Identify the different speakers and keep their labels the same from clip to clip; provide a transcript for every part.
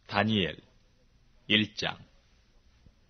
Speaker 1: 다니엘 1장.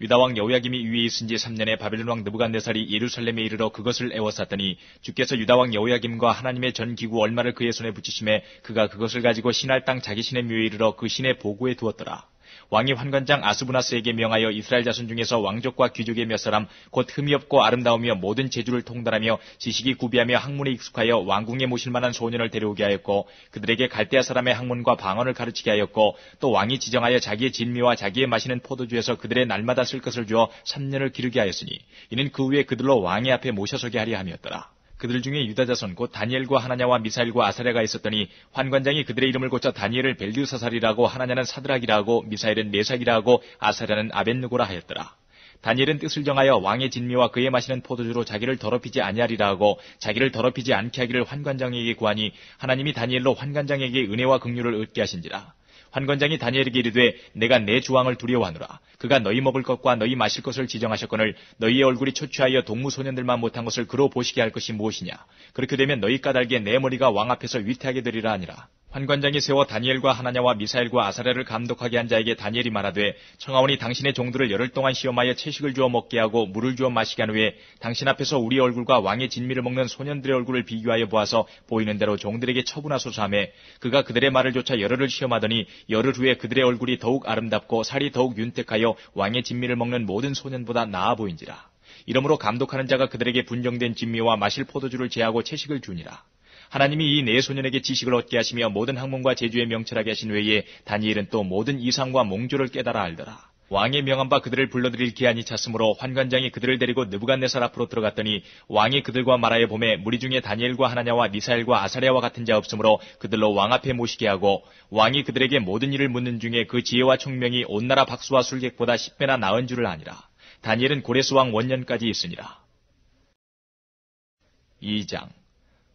Speaker 1: 유다왕 여호야김이 위에 있은 지 3년에 바벨론 왕 느부갓네살이 예루살렘에 이르러 그것을 에워쌌더니 주께서 유다왕 여호야김과 하나님의 전 기구 얼마를 그의 손에 붙이심에 그가 그것을 가지고 신할 땅 자기 신의 묘에 이르러 그 신의 보고에 두었더라. 왕이 환관장 아스부나스에게 명하여 이스라엘 자손 중에서 왕족과 귀족의 몇 사람 곧 흠이 없고 아름다우며 모든 재주를 통달하며 지식이 구비하며 학문에 익숙하여 왕궁에 모실 만한 소년을 데려오게 하였고 그들에게 갈대아 사람의 학문과 방언을 가르치게 하였고 또 왕이 지정하여 자기의 진미와 자기의 마시는 포도주에서 그들의 날마다 쓸 것을 주어 3년을 기르게 하였으니 이는 그 후에 그들로 왕의 앞에 모셔서게 하려 함이었더라. 그들 중에 유다 자손 곧 다니엘과 하나냐와 미사엘과 아사랴가 있었더니 환관장이 그들의 이름을 고쳐 다니엘을 벨드사살이라고 하나냐는 사드락이라 하고 미사엘은 메삭이라 하고 아사랴는 아벳느고라 하였더라. 다니엘은 뜻을 정하여 왕의 진미와 그의 마시는 포도주로 자기를 더럽히지 아니하리라 하고 자기를 더럽히지 않게 하기를 환관장에게 구하니 하나님이 다니엘로 환관장에게 은혜와 긍휼을 얻게 하신지라. 환관장이 다니엘에게 이르되 내가 내 주왕을 두려워하노라. 그가 너희 먹을 것과 너희 마실 것을 지정하셨거늘 너희의 얼굴이 초췌하여 동무소년들만 못한 것을 그로 보시게 할 것이 무엇이냐. 그렇게 되면 너희 까닭에 내 머리가 왕 앞에서 위태하게 되리라 하니라. 환관장이 세워 다니엘과 하나냐와 미사엘과 아사랴를 감독하게 한 자에게 다니엘이 말하되 청하오니 당신의 종들을 열흘 동안 시험하여 채식을 주어 먹게 하고 물을 주어 마시게 한 후에 당신 앞에서 우리 얼굴과 왕의 진미를 먹는 소년들의 얼굴을 비교하여 보아서 보이는 대로 종들에게 처분하소서 하며 그가 그들의 말을 조차 열흘을 시험하더니 열흘 후에 그들의 얼굴이 더욱 아름답고 살이 더욱 윤택하여 왕의 진미를 먹는 모든 소년보다 나아 보인지라. 이러므로 감독하는 자가 그들에게 분정된 진미와 마실 포도주를 제하고 채식을 주니라. 하나님이 이 네 소년에게 지식을 얻게 하시며 모든 학문과 재주에 명철하게 하신 외에 다니엘은 또 모든 이상과 몽조를 깨달아 알더라. 왕의 명한 바 그들을 불러들일 기한이 찼으므로 환관장이 그들을 데리고 느부갓네살 앞으로 들어갔더니 왕이 그들과 말하여 보매 무리 중에 다니엘과 하나냐와 미사엘과 아사랴와 같은 자 없으므로 그들로 왕 앞에 모시게 하고 왕이 그들에게 모든 일을 묻는 중에 그 지혜와 총명이 온 나라 박수와 술객보다 10배나 나은 줄을 아니라. 다니엘은 고레스 왕 원년까지 있으니라. 2장.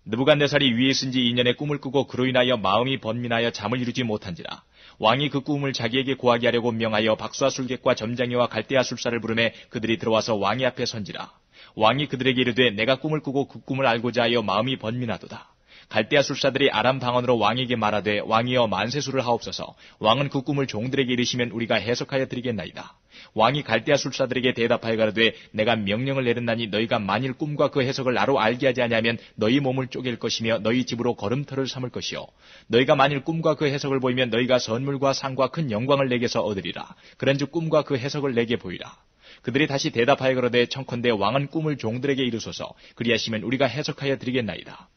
Speaker 1: 느부갓네살이 위에 있은 지 2년에 꿈을 꾸고 그로 인하여 마음이 번민하여 잠을 이루지 못한지라. 왕이 그 꿈을 자기에게 고하게 하려고 명하여 박수와 술객과 점장이와 갈대아 술사를 부르매 그들이 들어와서 왕의 앞에 선지라. 왕이 그들에게 이르되 내가 꿈을 꾸고 그 꿈을 알고자 하여 마음이 번민하도다. 갈대아 술사들이 아람 방언으로 왕에게 말하되 왕이여 만세수를 하옵소서. 왕은 그 꿈을 종들에게 이르시면 우리가 해석하여 드리겠나이다. 왕이 갈대아 술사들에게 대답하여 가로되 내가 명령을 내렸나니 너희가 만일 꿈과 그 해석을 나로 알게 하지 아니하면 너희 몸을 쪼갤 것이며 너희 집으로 걸음터를 삼을 것이요 너희가 만일 꿈과 그 해석을 보이면 너희가 선물과 상과 큰 영광을 내게서 얻으리라. 그런즉 꿈과 그 해석을 내게 보이라. 그들이 다시 대답하여 가로되 청컨대 왕은 꿈을 종들에게 이르소서. 그리하시면 우리가 해석하여 드리겠나이다.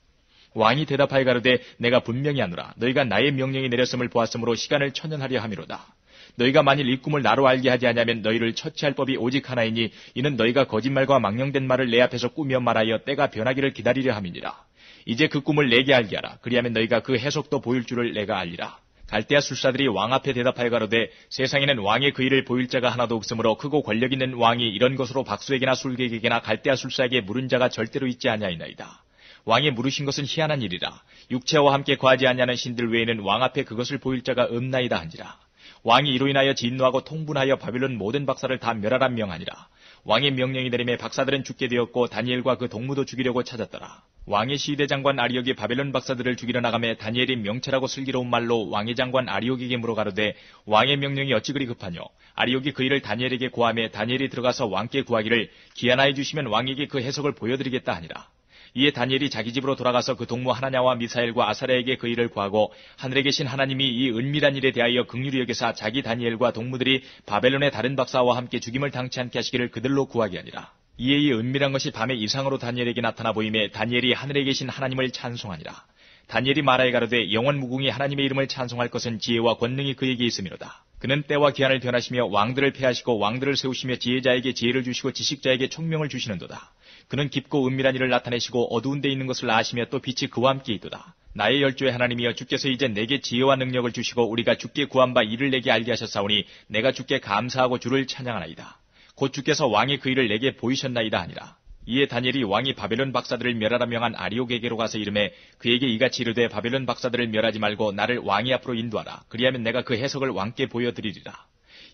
Speaker 1: 왕이 대답하여 가로되 내가 분명히 하노라. 너희가 나의 명령이 내렸음을 보았으므로 시간을 천연하려 함이로다. 너희가 만일 이 꿈을 나로 알게 하지 아니하면 너희를 처치할 법이 오직 하나이니 이는 너희가 거짓말과 망령된 말을 내 앞에서 꾸며 말하여 때가 변하기를 기다리려 함이니라. 이제 그 꿈을 내게 알게 하라. 그리하면 너희가 그 해석도 보일 줄을 내가 알리라. 갈대아 술사들이 왕 앞에 대답하여 가로되 세상에는 왕의 그 일을 보일 자가 하나도 없으므로 크고 권력 있는 왕이 이런 것으로 박수에게나 술객에게나 갈대아 술사에게 물은 자가 절대로 있지 아니하이나이다. 왕이 물으신 것은 희한한 일이라. 육체와 함께 거하지 아니하는 신들 외에는 왕 앞에 그것을 보일 자가 없나이다 한지라. 왕이 이로 인하여 진노하고 통분하여 바빌론 모든 박사를 다 멸하라 명하니라. 왕의 명령이 내림에 박사들은 죽게 되었고 다니엘과 그 동무도 죽이려고 찾았더라. 왕의 시대 장관 아리옥이 바벨론 박사들을 죽이러 나가매 다니엘이 명철하고 슬기로운 말로 왕의 장관 아리옥에게 물어가로되 왕의 명령이 어찌 그리 급하뇨. 아리옥이 그 일을 다니엘에게 고하매 다니엘이 들어가서 왕께 구하기를 기한하여 주시면 왕에게 그 해석을 보여드리겠다 하니라. 이에 다니엘이 자기 집으로 돌아가서 그 동무 하나냐와 미사엘과 아사랴에게 그 일을 구하고 하늘에 계신 하나님이 이 은밀한 일에 대하여 긍휼히 여기사 자기 다니엘과 동무들이 바벨론의 다른 박사와 함께 죽임을 당치 않게 하시기를 그들로 구하게 하니라. 이에 이 은밀한 것이 밤의 이상으로 다니엘에게 나타나 보이매 다니엘이 하늘에 계신 하나님을 찬송하니라. 다니엘이 말하여 가로되 영원 무궁히 하나님의 이름을 찬송할 것은 지혜와 권능이 그에게 있음이로다. 그는 때와 기한을 변하시며 왕들을 패하시고 왕들을 세우시며 지혜자에게 지혜를 주시고 지식자에게 총명을 주시는도다. 그는 깊고 은밀한 일을 나타내시고 어두운 데 있는 것을 아시며 또 빛이 그와 함께 있도다. 나의 열조의 하나님이여 주께서 이제 내게 지혜와 능력을 주시고 우리가 주께 구한 바 이를 내게 알게 하셨사오니 내가 주께 감사하고 주를 찬양하나이다. 곧 주께서 왕의 그 일을 내게 보이셨나이다 하니라. 이에 다니엘이 왕이 바벨론 박사들을 멸하라 명한 아리옥에게로 가서 이르매 그에게 이같이 이르되 바벨론 박사들을 멸하지 말고 나를 왕의 앞으로 인도하라. 그리하면 내가 그 해석을 왕께 보여드리리라.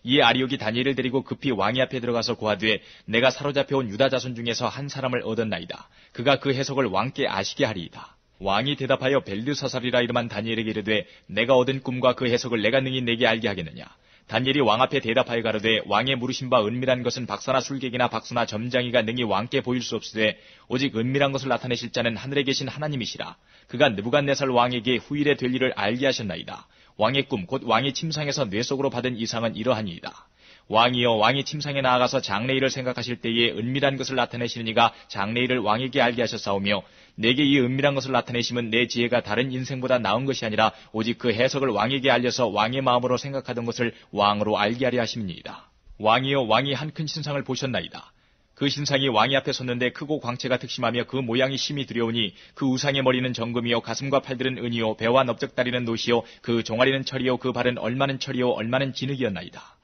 Speaker 1: 이에 아리옥이 다니엘을 데리고 급히 왕의 앞에 들어가서 고하되 내가 사로잡혀온 유다 자손 중에서 한 사람을 얻었나이다. 그가 그 해석을 왕께 아시게 하리이다. 왕이 대답하여 벨드사살이라 이름한 다니엘에게 이르되 내가 얻은 꿈과 그 해석을 내가 능히 내게 알게 하겠느냐. 다니엘이 왕 앞에 대답하여 가로되 왕의 물으신 바 은밀한 것은 박사나 술객이나 박수나 점장이가 능히 왕께 보일 수 없으되 오직 은밀한 것을 나타내실 자는 하늘에 계신 하나님이시라. 그가 느부갓네살 왕에게 후일에 될 일을 알게 하셨나이다. 왕의 꿈 곧 왕이 침상에서 뇌 속으로 받은 이상은 이러하니이다. 왕이여 왕이 침상에 나아가서 장래일을 생각하실 때에 은밀한 것을 나타내시는 이가 장래일을 왕에게 알게 하셨사오며 내게 이 은밀한 것을 나타내심은 내 지혜가 다른 인생보다 나은 것이 아니라 오직 그 해석을 왕에게 알려서 왕의 마음으로 생각하던 것을 왕으로 알게 하려 하심이니이다. 왕이여 왕이 한 큰 신상을 보셨나이다. 그 신상이 왕이 앞에 섰는데 크고 광채가 특심하며 그 모양이 심히 두려우니 그 우상의 머리는 정금이요 가슴과 팔들은 은이요 배와 넓적다리는 노시요 그 종아리는 철이요 그 발은 얼마는 철이요 얼마는 진흙이었나이다.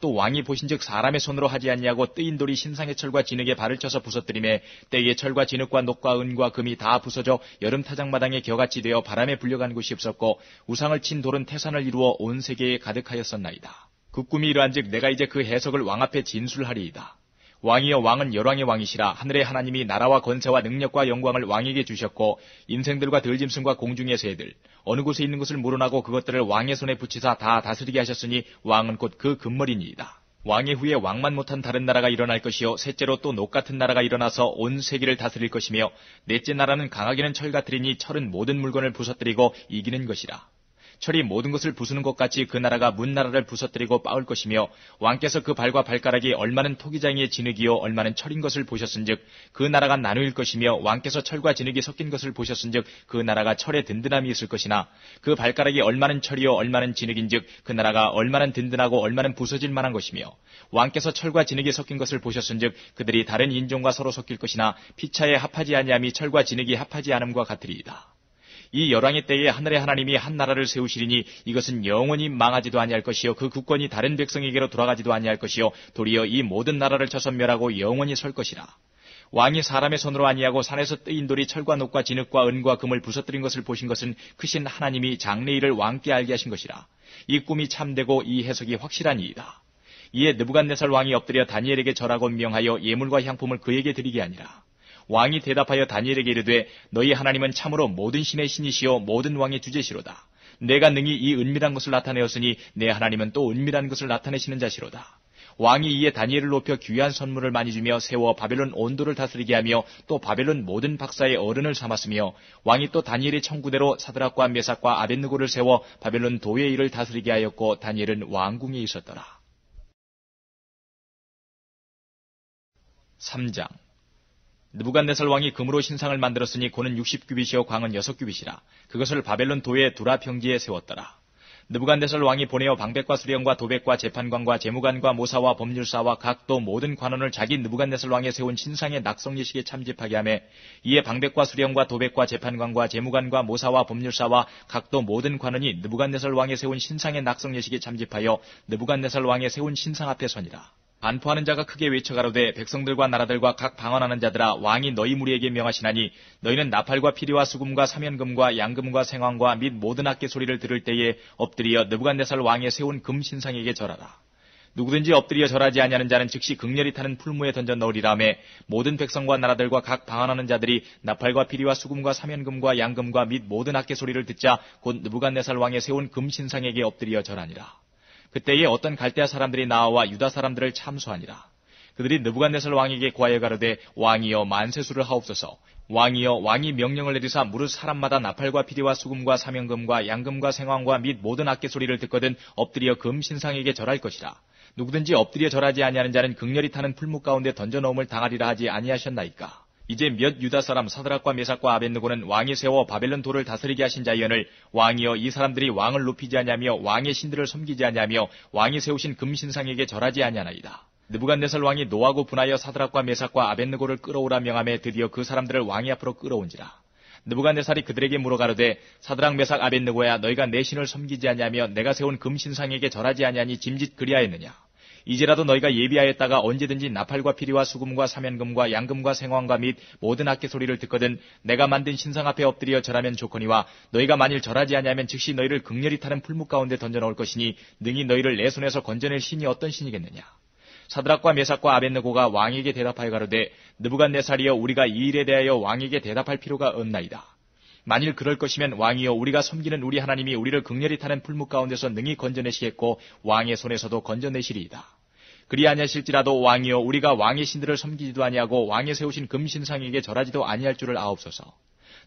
Speaker 1: 또 왕이 보신즉 사람의 손으로 하지 아니하고 뜨인 돌이 신상의 철과 진흙에 발을 쳐서 부서뜨리매 때에 철과 진흙과 녹과 은과 금이 다 부서져 여름 타작마당에 겨같이 되어 바람에 불려간 곳이 없었고 우상을 친 돌은 태산을 이루어 온 세계에 가득하였었나이다. 그 꿈이 이러한즉 내가 이제 그 해석을 왕 앞에 진술하리이다. 왕이여 왕은 열왕의 왕이시라. 하늘의 하나님이 나라와 권세와 능력과 영광을 왕에게 주셨고 인생들과 들짐승과 공중의 새들 어느 곳에 있는 것을 물어나고 그것들을 왕의 손에 붙이사 다 다스리게 하셨으니 왕은 곧 그 금머리니이다. 왕의 후에 왕만 못한 다른 나라가 일어날 것이요 셋째로 또 녹 같은 나라가 일어나서 온 세계를 다스릴 것이며 넷째 나라는 강하기는 철 같으리니 철은 모든 물건을 부서뜨리고 이기는 것이라. 철이 모든 것을 부수는 것 같이 그 나라가 문 나라를 부서뜨리고 빻을 것이며 왕께서 그 발과 발가락이 얼마는 토기장이의 진흙이요 얼마는 철인 것을 보셨은즉 그 나라가 나누일 것이며 왕께서 철과 진흙이 섞인 것을 보셨은즉 그 나라가 철의 든든함이 있을 것이나 그 발가락이 얼마는 철이요 얼마는 진흙인즉 그 나라가 얼마는 든든하고 얼마는 부서질 만한 것이며 왕께서 철과 진흙이 섞인 것을 보셨은즉 그들이 다른 인종과 서로 섞일 것이나 피차에 합하지 아니함이 철과 진흙이 합하지 않음과 같으리이다. 이 열왕의 때에 하늘의 하나님이 한 나라를 세우시리니 이것은 영원히 망하지도 아니할 것이요 그 국권이 다른 백성에게로 돌아가지도 아니할 것이요 도리어 이 모든 나라를 쳐서 멸하고 영원히 설 것이라. 왕이 사람의 손으로 아니하고 산에서 뜨인 돌이 철과 녹과 진흙과 은과 금을 부서뜨린 것을 보신 것은 크신 하나님이 장래일을 왕께 알게 하신 것이라. 이 꿈이 참되고 이 해석이 확실하니이다. 이에 느부갓네살 왕이 엎드려 다니엘에게 절하고 명하여 예물과 향품을 그에게 드리게 하니라. 왕이 대답하여 다니엘에게 이르되 너희 하나님은 참으로 모든 신의 신이시요 모든 왕의 주제시로다. 내가 능히 이 은밀한 것을 나타내었으니 내 하나님은 또 은밀한 것을 나타내시는 자시로다. 왕이 이에 다니엘을 높여 귀한 선물을 많이 주며 세워 바벨론 온도를 다스리게 하며 또 바벨론 모든 박사의 어른을 삼았으며 왕이 또 다니엘의 청구대로 사드락과 메삭과 아벳느고를 세워 바벨론 도의 일을 다스리게 하였고 다니엘은 왕궁에 있었더라. 3장 느부갓네살 왕이 금으로 신상을 만들었으니 고는 60규빗이요 광은 6규빗이라. 그것을 바벨론 도의 두라 평지에 세웠더라. 느부갓네살 왕이 보내어 방백과 수령과 도백과 재판관과 재무관과 모사와 법률사와 각 또 모든 관원을 자기 느부갓네살 왕에 세운 신상의 낙성 예식에 참집하게 하매 이에 방백과 수령과 도백과 재판관과 재무관과 모사와 법률사와 각 또 모든 관원이 느부갓네살 왕에 세운 신상의 낙성 예식에 참집하여 느부갓네살 왕에 세운 신상 앞에 서니라. 반포하는 자가 크게 외쳐 가로되 백성들과 나라들과 각 방언하는 자들아 왕이 너희 무리에게 명하시나니 너희는 나팔과 피리와 수금과 사면금과 양금과 생황과 및 모든 악기 소리를 들을 때에 엎드려 느부갓네살 왕에 세운 금 신상에게 절하라. 누구든지 엎드려 절하지 아니하는 자는 즉시 극렬히 타는 풀무에 던져 넣으리라며 모든 백성과 나라들과 각 방언하는 자들이 나팔과 피리와 수금과 사면금과 양금과 및 모든 악기 소리를 듣자 곧 느부갓네살 왕에 세운 금 신상에게 엎드려 절하니라. 그때에 어떤 갈대아 사람들이 나와 유다 사람들을 참수하니라. 그들이 느부갓네살 왕에게 고하여 가로되 왕이여 만세수를 하옵소서. 왕이여 왕이 명령을 내리사 무릇 사람마다 나팔과 피리와 수금과 사면금과 양금과 생황과 및 모든 악기 소리를 듣거든 엎드려 금 신상에게 절할 것이라. 누구든지 엎드려 절하지 아니하는 자는 극렬히 타는 풀무 가운데 던져 넣음을 당하리라 하지 아니하셨나이까. 이제 몇 유다 사람 사드락과 메삭과 아벳느고는 왕이 세워 바벨론 도를 다스리게 하신 자이언을 왕이여 이 사람들이 왕을 높이지 아니하며 왕의 신들을 섬기지 아니하며 왕이 세우신 금신상에게 절하지 아니하나이다. 느부갓네살 왕이 노하고 분하여 사드락과 메삭과 아벳느고를 끌어오라 명하며 드디어 그 사람들을 왕의 앞으로 끌어온지라. 느부갓네살이 그들에게 물어가로되 사드락 메삭 아벳느고야 너희가 내 신을 섬기지 아니하며 내가 세운 금신상에게 절하지 아니하니 짐짓 그리하였느냐. 이제라도 너희가 예비하였다가 언제든지 나팔과 피리와 수금과 사면금과 양금과 생황과 및 모든 악기 소리를 듣거든 내가 만든 신상 앞에 엎드려 절하면 좋거니와 너희가 만일 절하지 아니하면 즉시 너희를 극렬히 타는 풀무 가운데 던져 넣을 것이니 능히 너희를 내 손에서 건져낼 신이 어떤 신이겠느냐. 사드락과 메삭과 아벳느고가 왕에게 대답하여 가로되 느부갓네살이여 우리가 이 일에 대하여 왕에게 대답할 필요가 없나이다. 만일 그럴 것이면 왕이여 우리가 섬기는 우리 하나님이 우리를 극렬히 타는 풀무 가운데서 능히 건져내시겠고 왕의 손에서도 건져내시리이다. 그리 아니하실지라도 왕이여 우리가 왕의 신들을 섬기지도 아니하고 왕의 세우신 금신상에게 절하지도 아니할 줄을 아옵소서.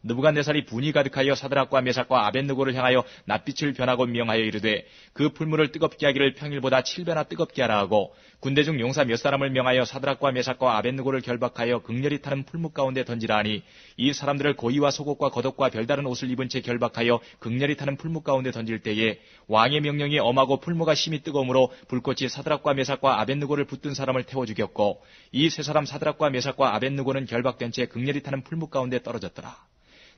Speaker 1: 느부갓네살이 분이 가득하여 사드락과 메삭과 아벳느고를 향하여 낯빛을 변하고 명하여 이르되 그 풀무를 뜨겁게 하기를 평일보다 7배나 뜨겁게 하라 하고 군대 중 용사 몇 사람을 명하여 사드락과 메삭과 아벳느고를 결박하여 극렬히 타는 풀무 가운데 던지라 하니 이 사람들을 고이와 속옷과 겉옷과 별다른 옷을 입은 채 결박하여 극렬히 타는 풀무 가운데 던질 때에 왕의 명령이 엄하고 풀무가 심히 뜨거우므로 불꽃이 사드락과 메삭과 아벳느고를 붙든 사람을 태워 죽였고 이 세 사람 사드락과 메삭과 아벳느고는 결박된 채 극렬히 타는 풀무 가운데 떨어졌더라.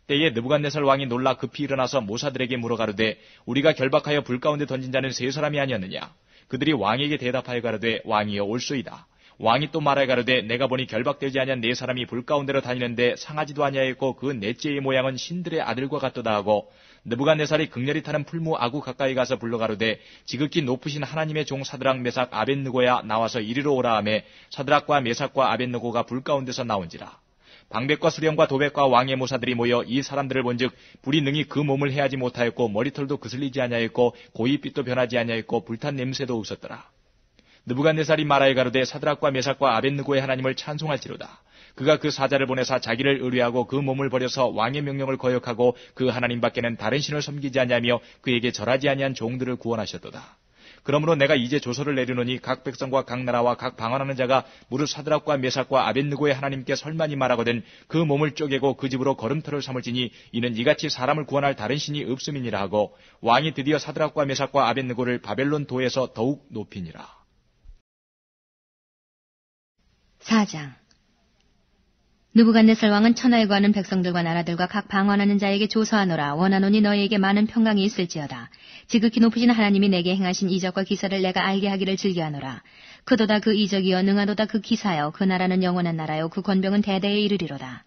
Speaker 1: 때에 느부갓네살 왕이 놀라 급히 일어나서 모사들에게 물어가르되 우리가 결박하여 불 가운데 던진 자는 세 사람이 아니었느냐. 그들이 왕에게 대답하여 가르되 왕이여 옳소이다. 왕이 또 말하여 가르되 내가 보니 결박되지 아니한 네 사람이 불 가운데로 다니는데 상하지도 아니하였고 그 넷째의 모양은 신들의 아들과 같도다 하고 느부갓네살이 극렬히 타는 풀무 아구 가까이 가서 불러가르되 지극히 높으신 하나님의 종 사드락 메삭 아벳느고야 나와서 이리로 오라 하매 사드락과 메삭과 아벳느고가 불 가운데서 나온지라. 방백과 수령과 도백과 왕의 모사들이 모여 이 사람들을 본즉 불이 능히 그 몸을 해하지 못하였고 머리털도 그슬리지 아니하였고 고이빛도 변하지 아니하였고 불탄 냄새도 없었더라. 느부갓네살이 말하여 가로되 사드락과 메삭과 아벳느고의 하나님을 찬송할지로다. 그가 그 사자를 보내사 자기를 의뢰하고 그 몸을 버려서 왕의 명령을 거역하고 그 하나님 밖에는 다른 신을 섬기지 아니하며 그에게 절하지 아니한 종들을 구원하셨도다. 그러므로 내가 이제 조서를 내리노니 각 백성과 각 나라와 각 방언하는 자가 무릇 사드락과 메삭과 아벳느고의 하나님께 설만이 말하거든 그 몸을 쪼개고 그 집으로 걸음터를 삼을지니 이는 이같이 사람을 구원할 다른 신이 없음이니라 하고 왕이 드디어 사드락과 메삭과 아벳느고를 바벨론 도에서 더욱 높이니라.
Speaker 2: 4장. 느부갓네살 왕은 천하에 거하는 백성들과 나라들과 각 방언하는 자에게 조서하노라. 원하노니 너희에게 많은 평강이 있을지어다. 지극히 높으신 하나님이 내게 행하신 이적과 기사를 내가 알게 하기를 즐겨하노라. 크도다 그 이적이여 능하도다 그 기사여 그 나라는 영원한 나라요 그 권병은 대대에 이르리로다.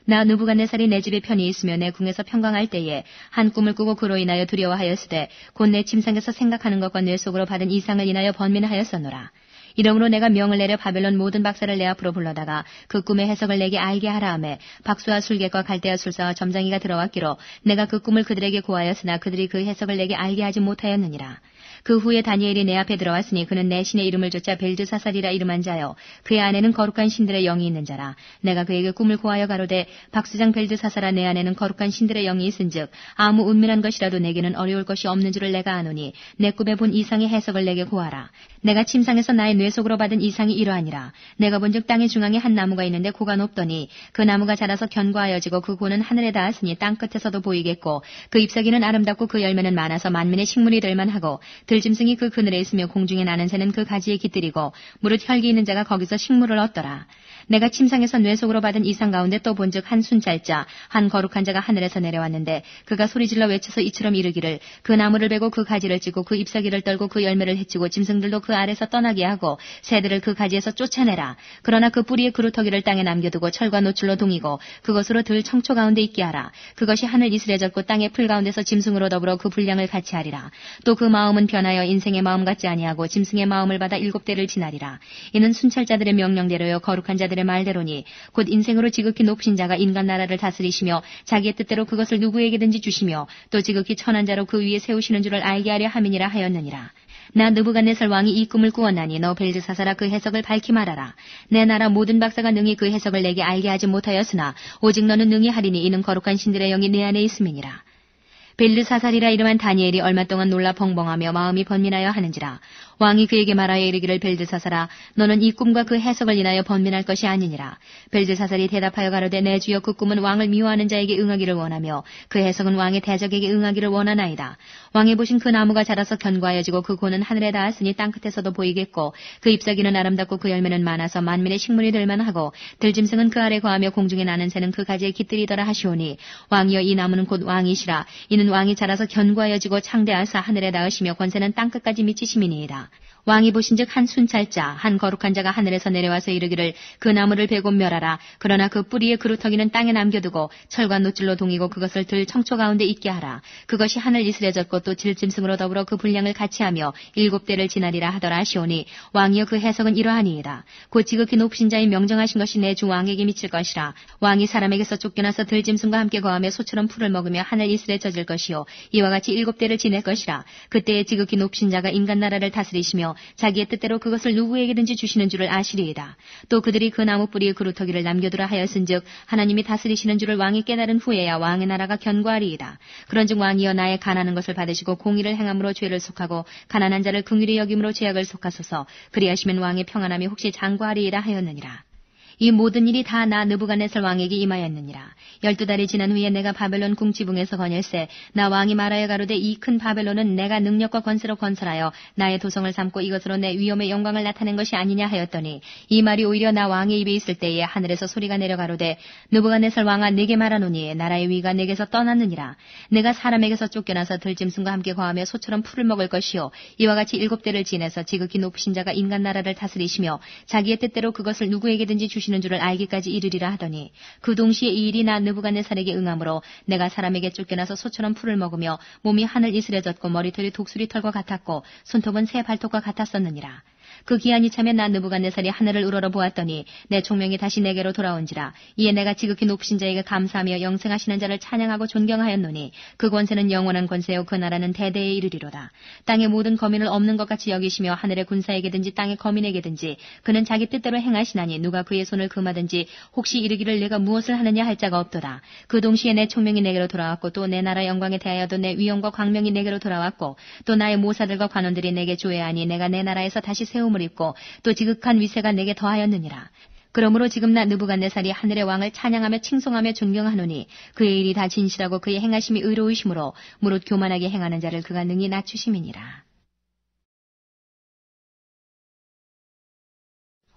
Speaker 2: 나 느부갓네살이 내 집에 편히 있으며 내 궁에서 평강할 때에 한 꿈을 꾸고 그로 인하여 두려워하였으되 곧 내 침상에서 생각하는 것과 뇌 속으로 받은 이상을 인하여 번민하였었노라. 이러므로 내가 명을 내려 바벨론 모든 박사를 내 앞으로 불러다가 그 꿈의 해석을 내게 알게 하라 하매 박수와 술객과 갈대아 술사와 점장이가 들어왔기로 내가 그 꿈을 그들에게 고하였으나 그들이 그 해석을 내게 알게 하지 못하였느니라. 그 후에 다니엘이 내 앞에 들어왔으니 그는 내 신의 이름을 쫓아 벨드사살이라 이름한 자요 그의 안에는 거룩한 신들의 영이 있는 자라. 내가 그에게 꿈을 고하여 가로되 박수장 벨드사살아 내 안에는 거룩한 신들의 영이 있은즉 아무 은밀한 것이라도 내게는 어려울 것이 없는 줄을 내가 아노니 내 꿈에 본 이상의 해석을 내게 고하라. 내가 침상에서 나의 뇌 속으로 받은 이상이 이러하니라. 내가 본즉 땅의 중앙에 한 나무가 있는데 고가 높더니 그 나무가 자라서 견고하여지고 그 고는 하늘에 닿았으니 땅 끝에서도 보이겠고 그 잎사귀는 아름답고 그 열매는 많아서 만민의 식물이 될 만하고 들짐승이 그 그늘에 있으며 공중에 나는 새는 그 가지에 깃들이고 무릇 혈기 있는 자가 거기서 식물을 얻더라. 내가 침상에서 뇌 속으로 받은 이상 가운데 또 본즉 한 순찰자 한 거룩한 자가 하늘에서 내려왔는데 그가 소리질러 외쳐서 이처럼 이르기를 그 나무를 베고 그 가지를 찌고 그 잎사귀를 떨고 그 열매를 해치고 짐승들도 그 아래서 떠나게 하고 새들을 그 가지에서 쫓아내라. 그러나 그 뿌리의 그루터기를 땅에 남겨두고 철과 노출로 동이고 그것으로 들 청초 가운데 있게 하라. 그것이 하늘 이슬에 젖고 땅의 풀 가운데서 짐승으로 더불어 그 분량을 같이 하리라. 또 그 마음은 변하여 인생의 마음 같지 아니하고 짐승의 마음을 받아 7대를 지나리라. 이는 순찰자들의 명령대로요 거룩한 자들의 말대로니 곧 인생으로 지극히 높으신 자가 인간 나라를 다스리시며 자기의 뜻대로 그것을 누구에게든지 주시며 또 지극히 천한 자로 그 위에 세우시는 줄을 알게 하려 함이니라 하였느니라. 나 느부갓네살 왕이 이 꿈을 꾸었나니 너 벨드사살아 그 해석을 밝히 말하라. 내 나라 모든 박사가 능히 그 해석을 내게 알게 하지 못하였으나 오직 너는 능히 하리니 이는 거룩한 신들의 영이 내 안에 있음이니라. 벨드사살이라 이름한 다니엘이 얼마 동안 놀라 벙벙하며 마음이 번민하여 하는지라. 왕이 그에게 말하여 이르기를 벨드사살아 너는 이 꿈과 그 해석을 인하여 번민할 것이 아니니라. 벨드사살이 대답하여 가로되 내 주여 그 꿈은 왕을 미워하는 자에게 응하기를 원하며 그 해석은 왕의 대적에게 응하기를 원하나이다. 왕이 보신 그 나무가 자라서 견고하여지고 그 고는 하늘에 닿았으니 땅끝에서도 보이겠고 그 잎사귀는 아름답고 그 열매는 많아서 만민의 식물이 될 만하고 들짐승은 그 아래 거하며 공중에 나는 새는 그 가지에 깃들이더라 하시오니 왕이여 이 나무는 곧 왕이시라. 이는 왕이 자라서 견고하여지고 창대하사 하늘에 닿으시며 권세는 땅끝까지 미치심이니이다. 왕이 보신즉 한 순찰자 한 거룩한 자가 하늘에서 내려와서 이르기를 그 나무를 베고 멸하라. 그러나 그 뿌리의 그루터기는 땅에 남겨두고 철과 노줄로 동이고 그것을 들 청초 가운데 있게 하라. 그것이 하늘 이슬에 젖고 또 질짐승으로 더불어 그 분량을 같이 하며 7대를 지나리라 하더라 하시오니 왕이여 그 해석은 이러하니이다. 곧 지극히 높으신 자의 명정하신 것이 내 주 왕에게 미칠 것이라. 왕이 사람에게서 쫓겨나서 들짐승과 함께 거하며 소처럼 풀을 먹으며 하늘 이슬에 젖을 것이요 이와 같이 7대를 지낼 것이라. 그때에 지극히 높으신 자가 인간 나라를 다스리시며 자기의 뜻대로 그것을 누구에게든지 주시는 줄을 아시리이다. 또 그들이 그 나무 뿌리에 그루터기를 남겨두라 하였은즉 하나님이 다스리시는 줄을 왕이 깨달은 후에야 왕의 나라가 견고하리이다. 그런즉 왕이여 나의 가난한 것을 받으시고 공의를 행함으로 죄를 속하고 가난한 자를 긍휼히 여김으로 죄악을 속하소서. 그리하시면 왕의 평안함이 혹시 장구하리이다 하였느니라. 이 모든 일이 다 나 느부갓네살 왕에게 임하였느니라. 12달이 지난 후에 내가 바벨론 궁 지붕에서 거닐세 나 왕이 말하여 가로되 이 큰 바벨론은 내가 능력과 권세로 건설하여 나의 도성을 삼고 이것으로 내 위엄의 영광을 나타낸 것이 아니냐 하였더니 이 말이 오히려 나 왕의 입에 있을 때에 하늘에서 소리가 내려 가로되 느부갓네살 왕아 내게 말하노니 나라의 위가 내게서 떠났느니라. 내가 사람에게서 쫓겨나서 들짐승과 함께 거하며 소처럼 풀을 먹을 것이요 이와 같이 7대를 지내서 지극히 높으신 자가 인간 나라를 다스리시며 자기의 뜻대로 그것을 누구에게든지 주시는 줄을 알기까지 이르리라 하더니 그 동시에 이 일이 나 느부갓네살에게 응함으로 내가 사람에게 쫓겨나서 소처럼 풀을 먹으며 몸이 하늘 이슬에 젖고 머리털이 독수리 털과 같았고 손톱은 새 발톱과 같았었느니라. 그 기한이 차면 나 느부갓네살이 하늘을 우러러 보았더니 내 총명이 다시 내게로 돌아온지라. 이에 내가 지극히 높으신 자에게 감사하며 영생하시는 자를 찬양하고 존경하였노니 그 권세는 영원한 권세요 그 나라는 대대에 이르리로다. 땅의 모든 거민을 없는 것 같이 여기시며 하늘의 군사에게든지 땅의 거민에게든지 그는 자기 뜻대로 행하시나니 누가 그의 손을 금하든지 혹시 이르기를 내가 무엇을 하느냐 할 자가 없도다. 그 동시에 내 총명이 내게로 돌아왔고 또 내 나라 영광에 대하여도 내 위엄과 광명이 내게로 돌아왔고 또 나의 모사들과 관원들이 내게 조회하니 내가 내 나라에서 다시 세움을 입고 또 지극한 위세가 내게 더하였느니라. 그러므로 지금 나 느부갓네살이 하늘의 왕을 찬양하며 칭송하며 존경하노니 그의 일이 다 진실하고 그의 행하심이 의로우심으로 무릇 교만하게 행하는 자를 그가 능히 낮추심이니라.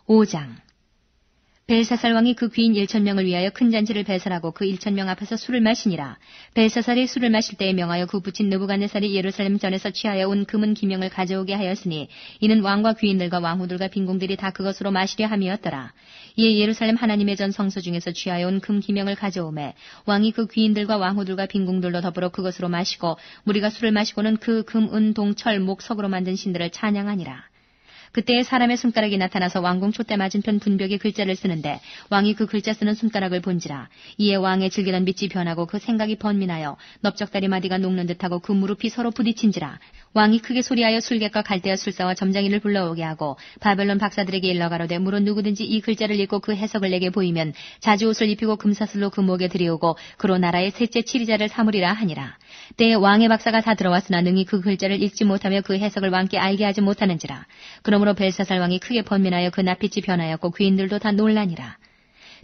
Speaker 2: 5장 벨사살 왕이 그 귀인 1,000명을 위하여 큰 잔치를 배설하고 그 1,000명 앞에서 술을 마시니라. 벨사살이 술을 마실 때에 명하여 그 부친 느부갓네살이 예루살렘 전에서 취하여 온 금은 기명을 가져오게 하였으니 이는 왕과 귀인들과 왕후들과 빈궁들이 다 그것으로 마시려 함이었더라. 이에 예루살렘 하나님의 전 성소 중에서 취하여 온 금 기명을 가져오매 왕이 그 귀인들과 왕후들과 빈궁들로 더불어 그것으로 마시고 무리가 술을 마시고는 그 금, 은, 동, 철, 목, 석으로 만든 신들을 찬양하니라. 그때에 사람의 손가락이 나타나서 왕궁 촛대 맞은편 분벽에 글자를 쓰는데 왕이 그 글자 쓰는 손가락을 본지라. 이에 왕의 즐기던 빛이 변하고 그 생각이 번민하여 넓적다리 마디가 녹는 듯하고 그 무릎이 서로 부딪힌지라. 왕이 크게 소리하여 술객과 갈대아 술사와 점장이를 불러오게 하고 바벨론 박사들에게 일러 가로되 무릇 누구든지 이 글자를 읽고 그 해석을 내게 보이면 자주 옷을 입히고 금사슬로 그 목에 들이오고 그로 나라의 셋째 치리자를 삼으리라 하니라. 때에 왕의 박사가 다 들어왔으나 능히 그 글자를 읽지 못하며 그 해석을 왕께 알게 하지 못하는지라. 그러므로 벨사살 왕이 크게 번민하여 그 낯빛이 변하였고 귀인들도 다 놀라니라.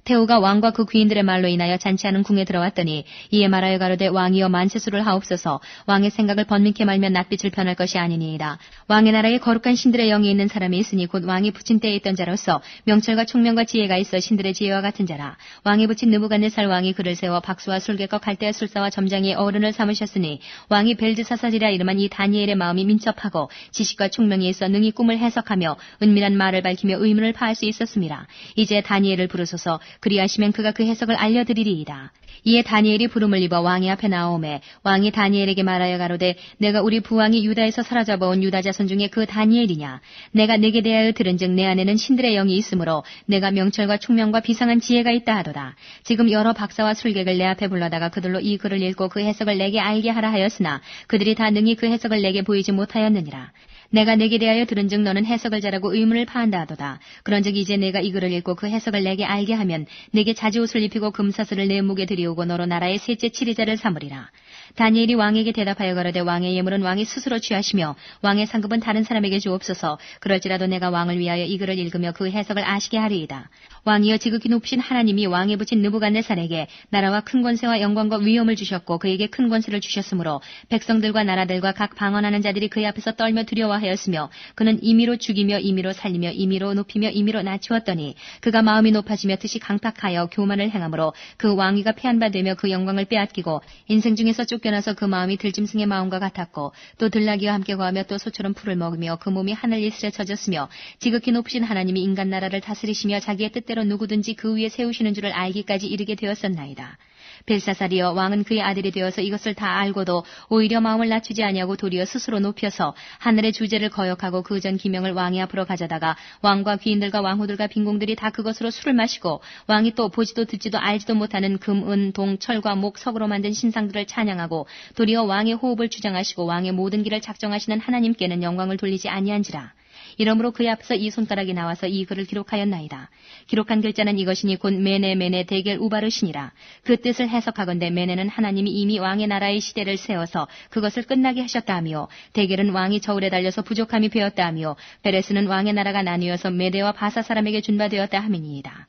Speaker 2: 태후가 왕과 그 귀인들의 말로 인하여 잔치하는 궁에 들어왔더니 이에 말하여 가로되 왕이여 만세수를 하옵소서. 왕의 생각을 번민케 말면 낯빛을 변할 것이 아니니이다. 왕의 나라에 거룩한 신들의 영이 있는 사람이 있으니 곧 왕이 붙인 때에 있던 자로서 명철과 총명과 지혜가 있어 신들의 지혜와 같은 자라. 왕이 붙인 느부갓네살 왕이 그를 세워 박수와 술객과 갈대아 술사와 점장이 어른을 삼으셨으니 왕이 벨드사살이라 이름한 이 다니엘의 마음이 민첩하고 지식과 총명이 있어 능히 꿈을 해석하며 은밀한 말을 밝히며 의문을 파할 수 있었습니다. 이제 다니엘을 부르소서. 그리하시면 그가 그 해석을 알려드리리이다. 이에 다니엘이 부름을 입어 왕의 앞에 나오매 왕이 다니엘에게 말하여 가로되 내가 우리 부왕이 유다에서 사로잡아온 유다 자손 중에 그 다니엘이냐. 내가 내게 대하여 들은즉 내 안에는 신들의 영이 있으므로 내가 명철과 총명과 비상한 지혜가 있다 하도다. 지금 여러 박사와 술객을 내 앞에 불러다가 그들로 이 글을 읽고 그 해석을 내게 알게 하라 하였으나 그들이 다 능히 그 해석을 내게 보이지 못하였느니라. 내가 내게 대하여 들은즉 너는 해석을 잘하고 의문을 파한다 하도다. 그런즉 이제 내가 이 글을 읽고 그 해석을 내게 알게 하면 내게 자지옷을 입히고 금사슬을 내 목에 들이오고 너로 나라의 셋째 치리자를 삼으리라. 다니엘이 왕에게 대답하여 가로되 왕의 예물은 왕이 스스로 취하시며 왕의 상급은 다른 사람에게 주옵소서. 그럴지라도 내가 왕을 위하여 이 글을 읽으며 그 해석을 아시게 하리이다. 왕이여 지극히 높으신 하나님이 왕에 붙인 느부갓네살에게 나라와 큰 권세와 영광과 위엄을 주셨고 그에게 큰 권세를 주셨으므로 백성들과 나라들과 각 방언하는 자들이 그의 앞에서 떨며 두려워하였으며 그는 임의로 죽이며 임의로 살리며 임의로 높이며 임의로 낮추었더니 그가 마음이 높아지며 뜻이 강팍하여 교만을 행하므로 그 왕위가 폐한바되며 그 영광을 빼앗기고 인생 중에서 쫓겨나서 그 마음이 들짐승의 마음과 같았고 또 들나귀와 함께 거하며 또 소처럼 풀을 먹으며 그 몸이 하늘 이슬에 젖었으며 지극히 높으신 하나님이 인간 나라를 다스리시며 자기의 뜻대로 누구든지 그 위에 세우시는 줄을 알기까지 이르게 되었었나이다. 벨사살이여, 왕은 그의 아들이 되어서 이것을 다 알고도 오히려 마음을 낮추지 아니하고 도리어 스스로 높여서 하늘의 주제를 거역하고 그 전 기명을 왕의 앞으로 가져다가 왕과 귀인들과 왕후들과 빈공들이 다 그것으로 술을 마시고 왕이 또 보지도 듣지도 알지도 못하는 금, 은, 동, 철과 목, 석으로 만든 신상들을 찬양하고 도리어 왕의 호흡을 주장하시고 왕의 모든 길을 작정하시는 하나님께는 영광을 돌리지 아니한지라. 이러므로 그의 앞에서 이 손가락이 나와서 이 글을 기록하였나이다. 기록한 글자는 이것이니 곧 메네 데겔 우바르시니라. 그 뜻을 해석하건대 메네는 하나님이 이미 왕의 나라의 시대를 세워서 그것을 끝나게 하셨다 하며, 데겔은 왕이 저울에 달려서 부족함이 되었다 하며, 베레스는 왕의 나라가 나뉘어서 메대와 바사 사람에게 준바되었다 함이니이다.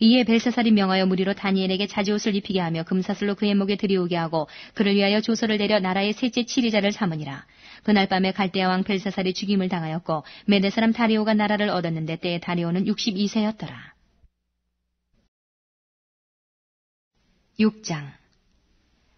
Speaker 2: 이에 벨사살이 명하여 무리로 다니엘에게 자지옷을 입히게 하며 금사슬로 그의 목에 들이오게 하고 그를 위하여 조서를 내려 나라의 셋째 치리자를 삼으니라. 그날 밤에 갈대아 왕 벨사살이 죽임을 당하였고 메대 사람 다리오가 나라를 얻었는데 때에 다리오는 62세였더라. 6장.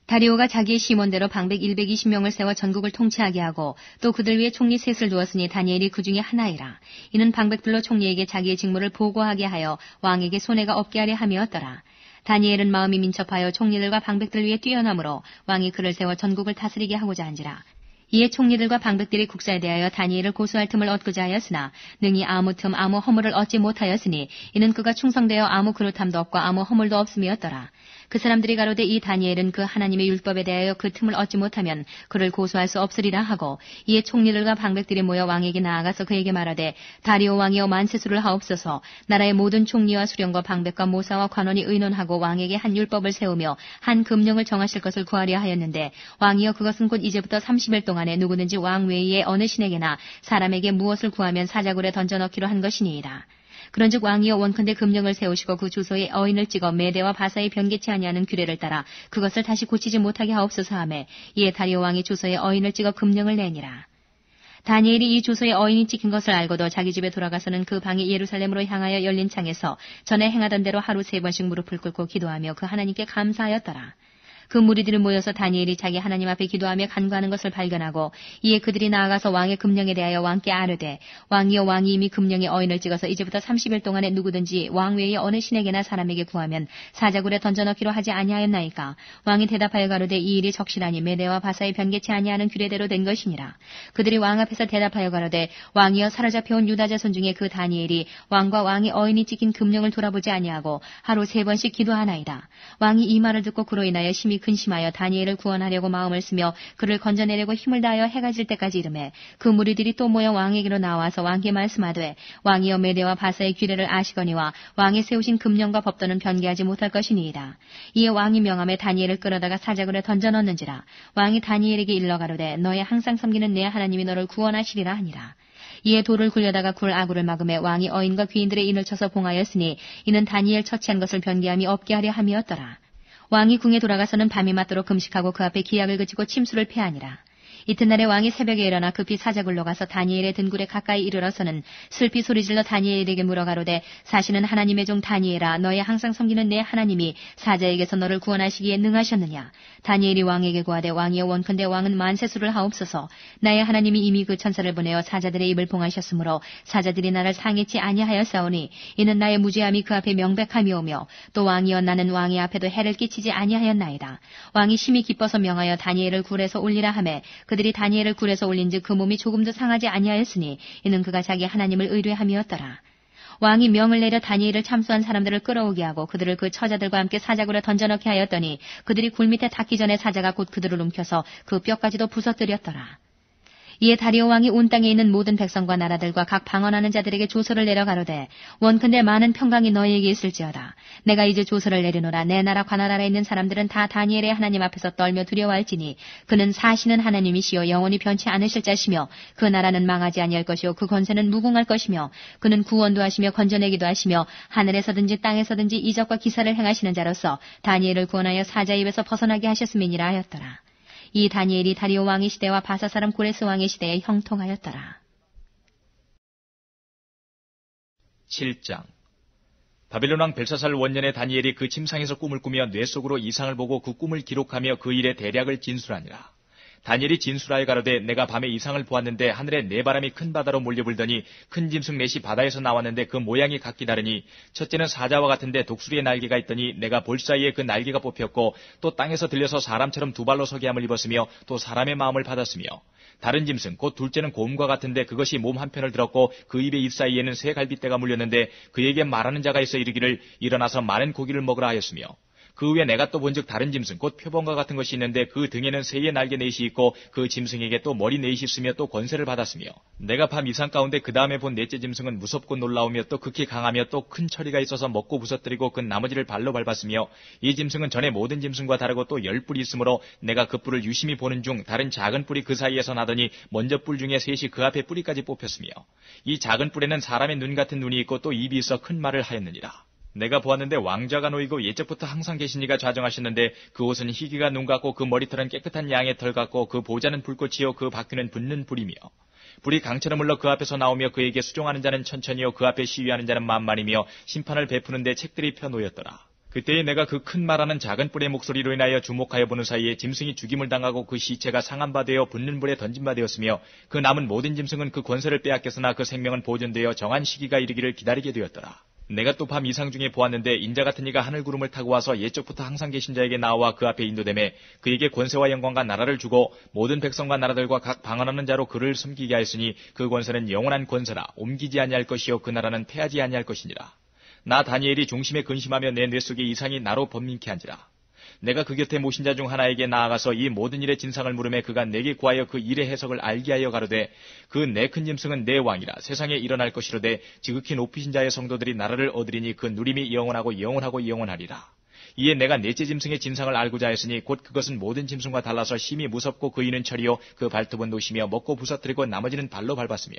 Speaker 2: 다리오가 자기의 심원대로 방백 120명을 세워 전국을 통치하게 하고 또 그들 위에 총리 셋을 두었으니 다니엘이 그 중에 하나이라. 이는 방백들로 총리에게 자기의 직무를 보고하게 하여 왕에게 손해가 없게 하려 함이었더라. 다니엘은 마음이 민첩하여 총리들과 방백들 위에 뛰어나므로 왕이 그를 세워 전국을 다스리게 하고자 한지라. 이에 총리들과 방백들이 국사에 대하여 다니엘을 고소할 틈을 얻고자 하였으나 능히 아무 틈 아무 허물을 얻지 못하였으니 이는 그가 충성되어 아무 그릇함도 없고 아무 허물도 없음이었더라. 그 사람들이 가로되 이 다니엘은 그 하나님의 율법에 대하여 그 틈을 얻지 못하면 그를 고소할 수 없으리라 하고, 이에 총리들과 방백들이 모여 왕에게 나아가서 그에게 말하되 다리오 왕이여 만세수를 하옵소서. 나라의 모든 총리와 수령과 방백과 모사와 관원이 의논하고 왕에게 한 율법을 세우며 한 금령을 정하실 것을 구하려 하였는데, 왕이여 그것은 곧 이제부터 30일 동안에 누구든지 왕 외에 어느 신에게나 사람에게 무엇을 구하면 사자굴에 던져넣기로 한 것이니이다. 그런즉 왕이여 원컨대 금령을 세우시고 그 주소에 어인을 찍어 메대와 바사의 변개치 아니하는 규례를 따라 그것을 다시 고치지 못하게 하옵소서 하매, 이에 다리오 왕이 주소에 어인을 찍어 금령을 내니라. 다니엘이 이 주소에 어인이 찍힌 것을 알고도 자기 집에 돌아가서는 그 방이 예루살렘으로 향하여 열린 창에서 전에 행하던 대로 하루 3번씩 무릎을 꿇고 기도하며 그 하나님께 감사하였더라. 그 무리들이 모여서 다니엘이 자기 하나님 앞에 기도하며 간구하는 것을 발견하고, 이에 그들이 나아가서 왕의 금령에 대하여 왕께 아뢰되 왕이여 왕이 이미 금령에 어인을 찍어서 이제부터 30일 동안에 누구든지 왕 외에 어느 신에게나 사람에게 구하면 사자굴에 던져넣기로 하지 아니하였나이까. 왕이 대답하여 가로되 이 일이 적실하니 메대와 바사의 변개치 아니하는 규례대로 된 것이니라. 그들이 왕 앞에서 대답하여 가로되 왕이여 사로잡혀온 유다 자손 중에 그 다니엘이 왕과 왕의 어인이 찍힌 금령을 돌아보지 아니하고 하루 3번씩 기도하나이다. 왕이 이 말을 듣고 그로 인하여 심히 근심하여 다니엘을 구원하려고 마음을 쓰며 그를 건져내려고 힘을 다하여 해가 질 때까지 이르매, 그 무리들이 또 모여 왕에게로 나와서 왕께 말씀하되 왕이여 메대와 바사의 규례를 아시거니와 왕이 세우신 금령과 법도는 변개하지 못할 것이니이다. 이에 왕이 명함에 다니엘을 끌어다가 사자굴에 던져넣는지라. 왕이 다니엘에게 일러 가로되 너의 항상 섬기는 내 하나님이 너를 구원하시리라 하니라. 이에 돌을 굴려다가 굴 아구를 막음에 왕이 어인과 귀인들의 인을 쳐서 봉하였으니 이는 다니엘 처치한 것을 변개함이 없게 하려 함이었더라. 왕이 궁에 돌아가서는 밤이 맞도록 금식하고 그 앞에 기약을 그치고 침수를 패하니라. 이튿날에 왕이 새벽에 일어나 급히 사자굴로 가서 다니엘의 등굴에 가까이 이르러서는 슬피 소리질러 다니엘에게 물어 가로되 사시는 하나님의 종 다니엘아, 너의 항상 섬기는 내 하나님이 사자에게서 너를 구원하시기에 능하셨느냐. 다니엘이 왕에게 구하되 왕이여 원컨대 왕은 만세수를 하옵소서. 나의 하나님이 이미 그 천사를 보내어 사자들의 입을 봉하셨으므로 사자들이 나를 상해치 아니하였사오니 이는 나의 무죄함이 그 앞에 명백함이오며, 또 왕이여 나는 왕의 앞에도 해를 끼치지 아니하였나이다. 왕이 심히 기뻐서 명하여 다니엘을 굴에서 올리라 하매 그들이 다니엘을 굴에서 올린즉 그 몸이 조금도 상하지 아니하였으니 이는 그가 자기 하나님을 의뢰함이었더라. 왕이 명을 내려 다니엘을 참수한 사람들을 끌어오게 하고 그들을 그 처자들과 함께 사자굴에 던져넣게 하였더니 그들이 굴 밑에 닿기 전에 사자가 곧 그들을 움켜서 그 뼈까지도 부서뜨렸더라. 이에 다리오 왕이 온 땅에 있는 모든 백성과 나라들과 각 방언하는 자들에게 조서를 내려 가로되 원컨대 많은 평강이 너희에게 있을지어다. 내가 이제 조서를 내리노라. 내 나라 관나라에 있는 사람들은 다 다니엘의 하나님 앞에서 떨며 두려워할지니 그는 사시는 하나님이시요 영원히 변치 않으실 자시며 그 나라는 망하지 아니할 것이요 그 권세는 무궁할 것이며 그는 구원도 하시며 건져내기도 하시며 하늘에서든지 땅에서든지 이적과 기사를 행하시는 자로서 다니엘을 구원하여 사자 입에서 벗어나게 하셨음이니라 하였더라. 이 다니엘이 다리오 왕의 시대와 바사 사람 고레스 왕의 시대에 형통하였더라.
Speaker 1: 7장. 바빌론 왕 벨사살 원년에 다니엘이 그 침상에서 꿈을 꾸며 뇌 속으로 이상을 보고 그 꿈을 기록하며 그 일의 대략을 진술하니라. 다니엘이 진술하여 가로되 내가 밤에 이상을 보았는데 하늘에 네 바람이 큰 바다로 몰려불더니 큰 짐승 넷이 바다에서 나왔는데 그 모양이 각기 다르니 첫째는 사자와 같은데 독수리의 날개가 있더니 내가 볼 사이에 그 날개가 뽑혔고 또 땅에서 들려서 사람처럼 두 발로 서게 함을 입었으며 또 사람의 마음을 받았으며 다른 짐승 곧 둘째는 곰과 같은데 그것이 몸 한편을 들었고 그 입의 입 사이에는 새 갈빗대가 물렸는데 그에게 말하는 자가 있어 이르기를 일어나서 많은 고기를 먹으라 하였으며 그 후에 내가 또 본즉 다른 짐승 곧 표범과 같은 것이 있는데 그 등에는 새의 날개 넷이 있고 그 짐승에게 또 머리 넷이 있으며 또 권세를 받았으며 내가 밤 이상 가운데 그 다음에 본 넷째 짐승은 무섭고 놀라우며 또 극히 강하며 또 큰 처리가 있어서 먹고 부서뜨리고 그 나머지를 발로 밟았으며 이 짐승은 전에 모든 짐승과 다르고 또 10뿔이 있으므로 내가 그 뿔을 유심히 보는 중 다른 작은 뿔이 그 사이에서 나더니 먼저 뿔 중에 셋이 그 앞에 뿌리까지 뽑혔으며 이 작은 뿔에는 사람의 눈 같은 눈이 있고 또 입이 있어 큰 말을 하였느니라. 내가 보았는데 왕자가 놓이고 예적부터 항상 계신 이가 좌정하셨는데 그 옷은 희귀가 눈 같고 그 머리털은 깨끗한 양의 털 같고 그 보좌는 불꽃이요 그 바퀴는 붙는 불이며 불이 강처럼 흘러 그 앞에서 나오며 그에게 수종하는 자는 천천히요 그 앞에 시위하는 자는 만만이며 심판을 베푸는데 책들이 펴놓였더라. 그때에 내가 그 큰 말하는 작은 뿔의 목소리로 인하여 주목하여 보는 사이에 짐승이 죽임을 당하고 그 시체가 상한 바 되어 붙는 불에 던진 바 되었으며 그 남은 모든 짐승은 그 권세를 빼앗겼으나 그 생명은 보존되어 정한 시기가 이르기를 기다리게 되었더라. 내가 또 밤 이상 중에 보았는데 인자 같은 이가 하늘 구름을 타고 와서 옛적부터 항상 계신 자에게 나와 그 앞에 인도되매 그에게 권세와 영광과 나라를 주고 모든 백성과 나라들과 각 방언하는 자로 그를 섬기게 하였으니 그 권세는 영원한 권세라 옮기지 아니할 것이요 그 나라는 패하지 아니할 것이니라. 나 다니엘이 중심에 근심하며 내 뇌 속에 이상이 나로 번민케 한지라. 내가 그 곁에 모신 자 중 하나에게 나아가서 이 모든 일의 진상을 물으매 그가 내게 구하여 그 일의 해석을 알게 하여 가로되 그 내 큰 짐승은 내 왕이라 세상에 일어날 것이로되 지극히 높으신 자의 성도들이 나라를 얻으리니 그 누림이 영원하고 영원하고 영원하리라. 이에 내가 넷째 짐승의 진상을 알고자 했으니 곧 그것은 모든 짐승과 달라서 심히 무섭고 그 이는 철이요 그 발톱은 노시며 먹고 부서뜨리고 나머지는 발로 밟았으며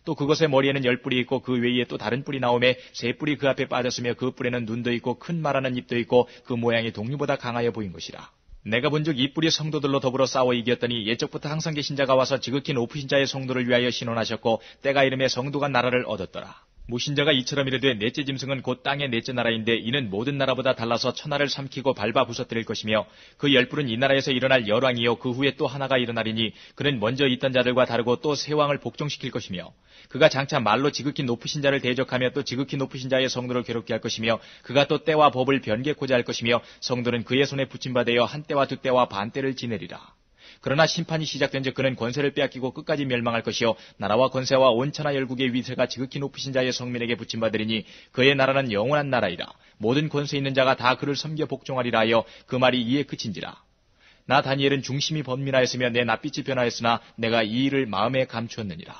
Speaker 1: 또 그것의 머리에는 10뿔이 있고 그 외에 또 다른 뿔이 나오매 세 뿔이 그 앞에 빠졌으며 그 뿔에는 눈도 있고 큰 말하는 입도 있고 그 모양이 동류보다 강하여 보인 것이라. 내가 본즉 이 뿔이 성도들로 더불어 싸워 이겼더니 옛적부터 항상 계신 자가 와서 지극히 높으신 자의 성도를 위하여 신원하셨고 때가 이름에 성도가 나라를 얻었더라. 모신자가 이처럼 이르되 넷째 짐승은 곧 땅의 넷째 나라인데 이는 모든 나라보다 달라서 천하를 삼키고 밟아 부서뜨릴 것이며 그 10뿔은 이 나라에서 일어날 열왕이요 그 후에 또 하나가 일어나리니 그는 먼저 있던 자들과 다르고 또 새 왕을 복종시킬 것이며 그가 장차 말로 지극히 높으신 자를 대적하며 또 지극히 높으신 자의 성도를 괴롭게 할 것이며 그가 또 때와 법을 변개코자 할 것이며 성도는 그의 손에 붙임바되어 한 때와 두 때와 반 때를 지내리라. 그러나 심판이 시작된즉 그는 권세를 빼앗기고 끝까지 멸망할 것이요 나라와 권세와 온 천하 열국의 위세가 지극히 높으신 자의 성민에게 붙임받으리니 그의 나라는 영원한 나라이라. 모든 권세 있는 자가 다 그를 섬겨 복종하리라 하여 그 말이 이에 그친지라. 나 다니엘은 중심이 번민하였으며 내 낯빛이 변하였으나 내가 이 일을 마음에 감추었느니라.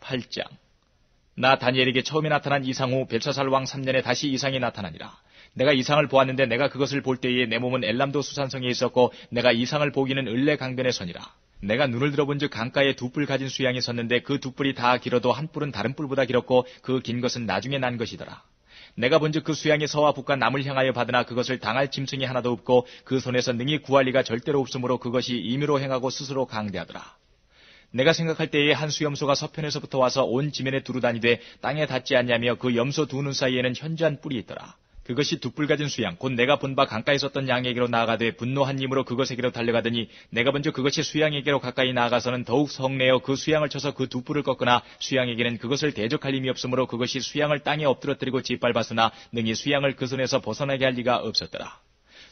Speaker 1: 8장. 나 다니엘에게 처음에 나타난 이상 후 벨사살 왕 3년에 다시 이상이 나타나니라. 내가 이상을 보았는데 내가 그것을 볼 때에 내 몸은 엘람도 수산성에 있었고 내가 이상을 보기는 을레 강변에 서니라. 내가 눈을 들어본즉 강가에 두 뿔 가진 수양이 섰는데 그 두 뿔이 다 길어도 한 뿔은 다른 뿔보다 길었고 그 긴 것은 나중에 난 것이더라. 내가 본즉 그 수양이 서와 북과 남을 향하여 받으나 그것을 당할 짐승이 하나도 없고 그 손에서 능히 구할 리가 절대로 없으므로 그것이 임의로 행하고 스스로 강대하더라. 내가 생각할 때에 한 수염소가 서편에서부터 와서 온 지면에 두루 다니되 땅에 닿지 않냐며 그 염소 두 눈 사이에는 현저한 뿔이 있더라. 그것이 두 뿔 가진 수양 곧 내가 본 바 강가에 섰던 양에게로 나아가되 분노한 힘으로 그것에게로 달려가더니 내가 먼저 그것이 수양에게로 가까이 나아가서는 더욱 성내어 그 수양을 쳐서 그 두 뿔을 꺾으나 수양에게는 그것을 대적할 힘이 없으므로 그것이 수양을 땅에 엎드러뜨리고 짓밟았으나 능히 수양을 그 손에서 벗어나게 할 리가 없었더라.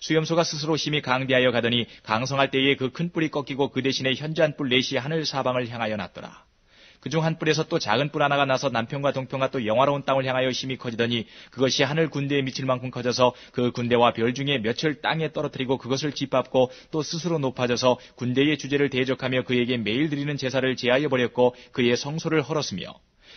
Speaker 1: 수염소가 스스로 심히 강대하여 가더니 강성할 때에 그 큰 뿔이 꺾이고 그 대신에 현저한 뿔 넷이 하늘 사방을 향하여 났더라. 그중 한 뿔에서 또 작은 뿔 하나가 나서 남편과 동편과 또 영화로운 땅을 향하여 심히 커지더니 그것이 하늘 군대에 미칠 만큼 커져서 그 군대와 별 중에 몇을 땅에 떨어뜨리고 그것을 짓밟고 또 스스로 높아져서 군대의 주제를 대적하며 그에게 매일 드리는 제사를 제하여 버렸고 그의 성소를 헐었으며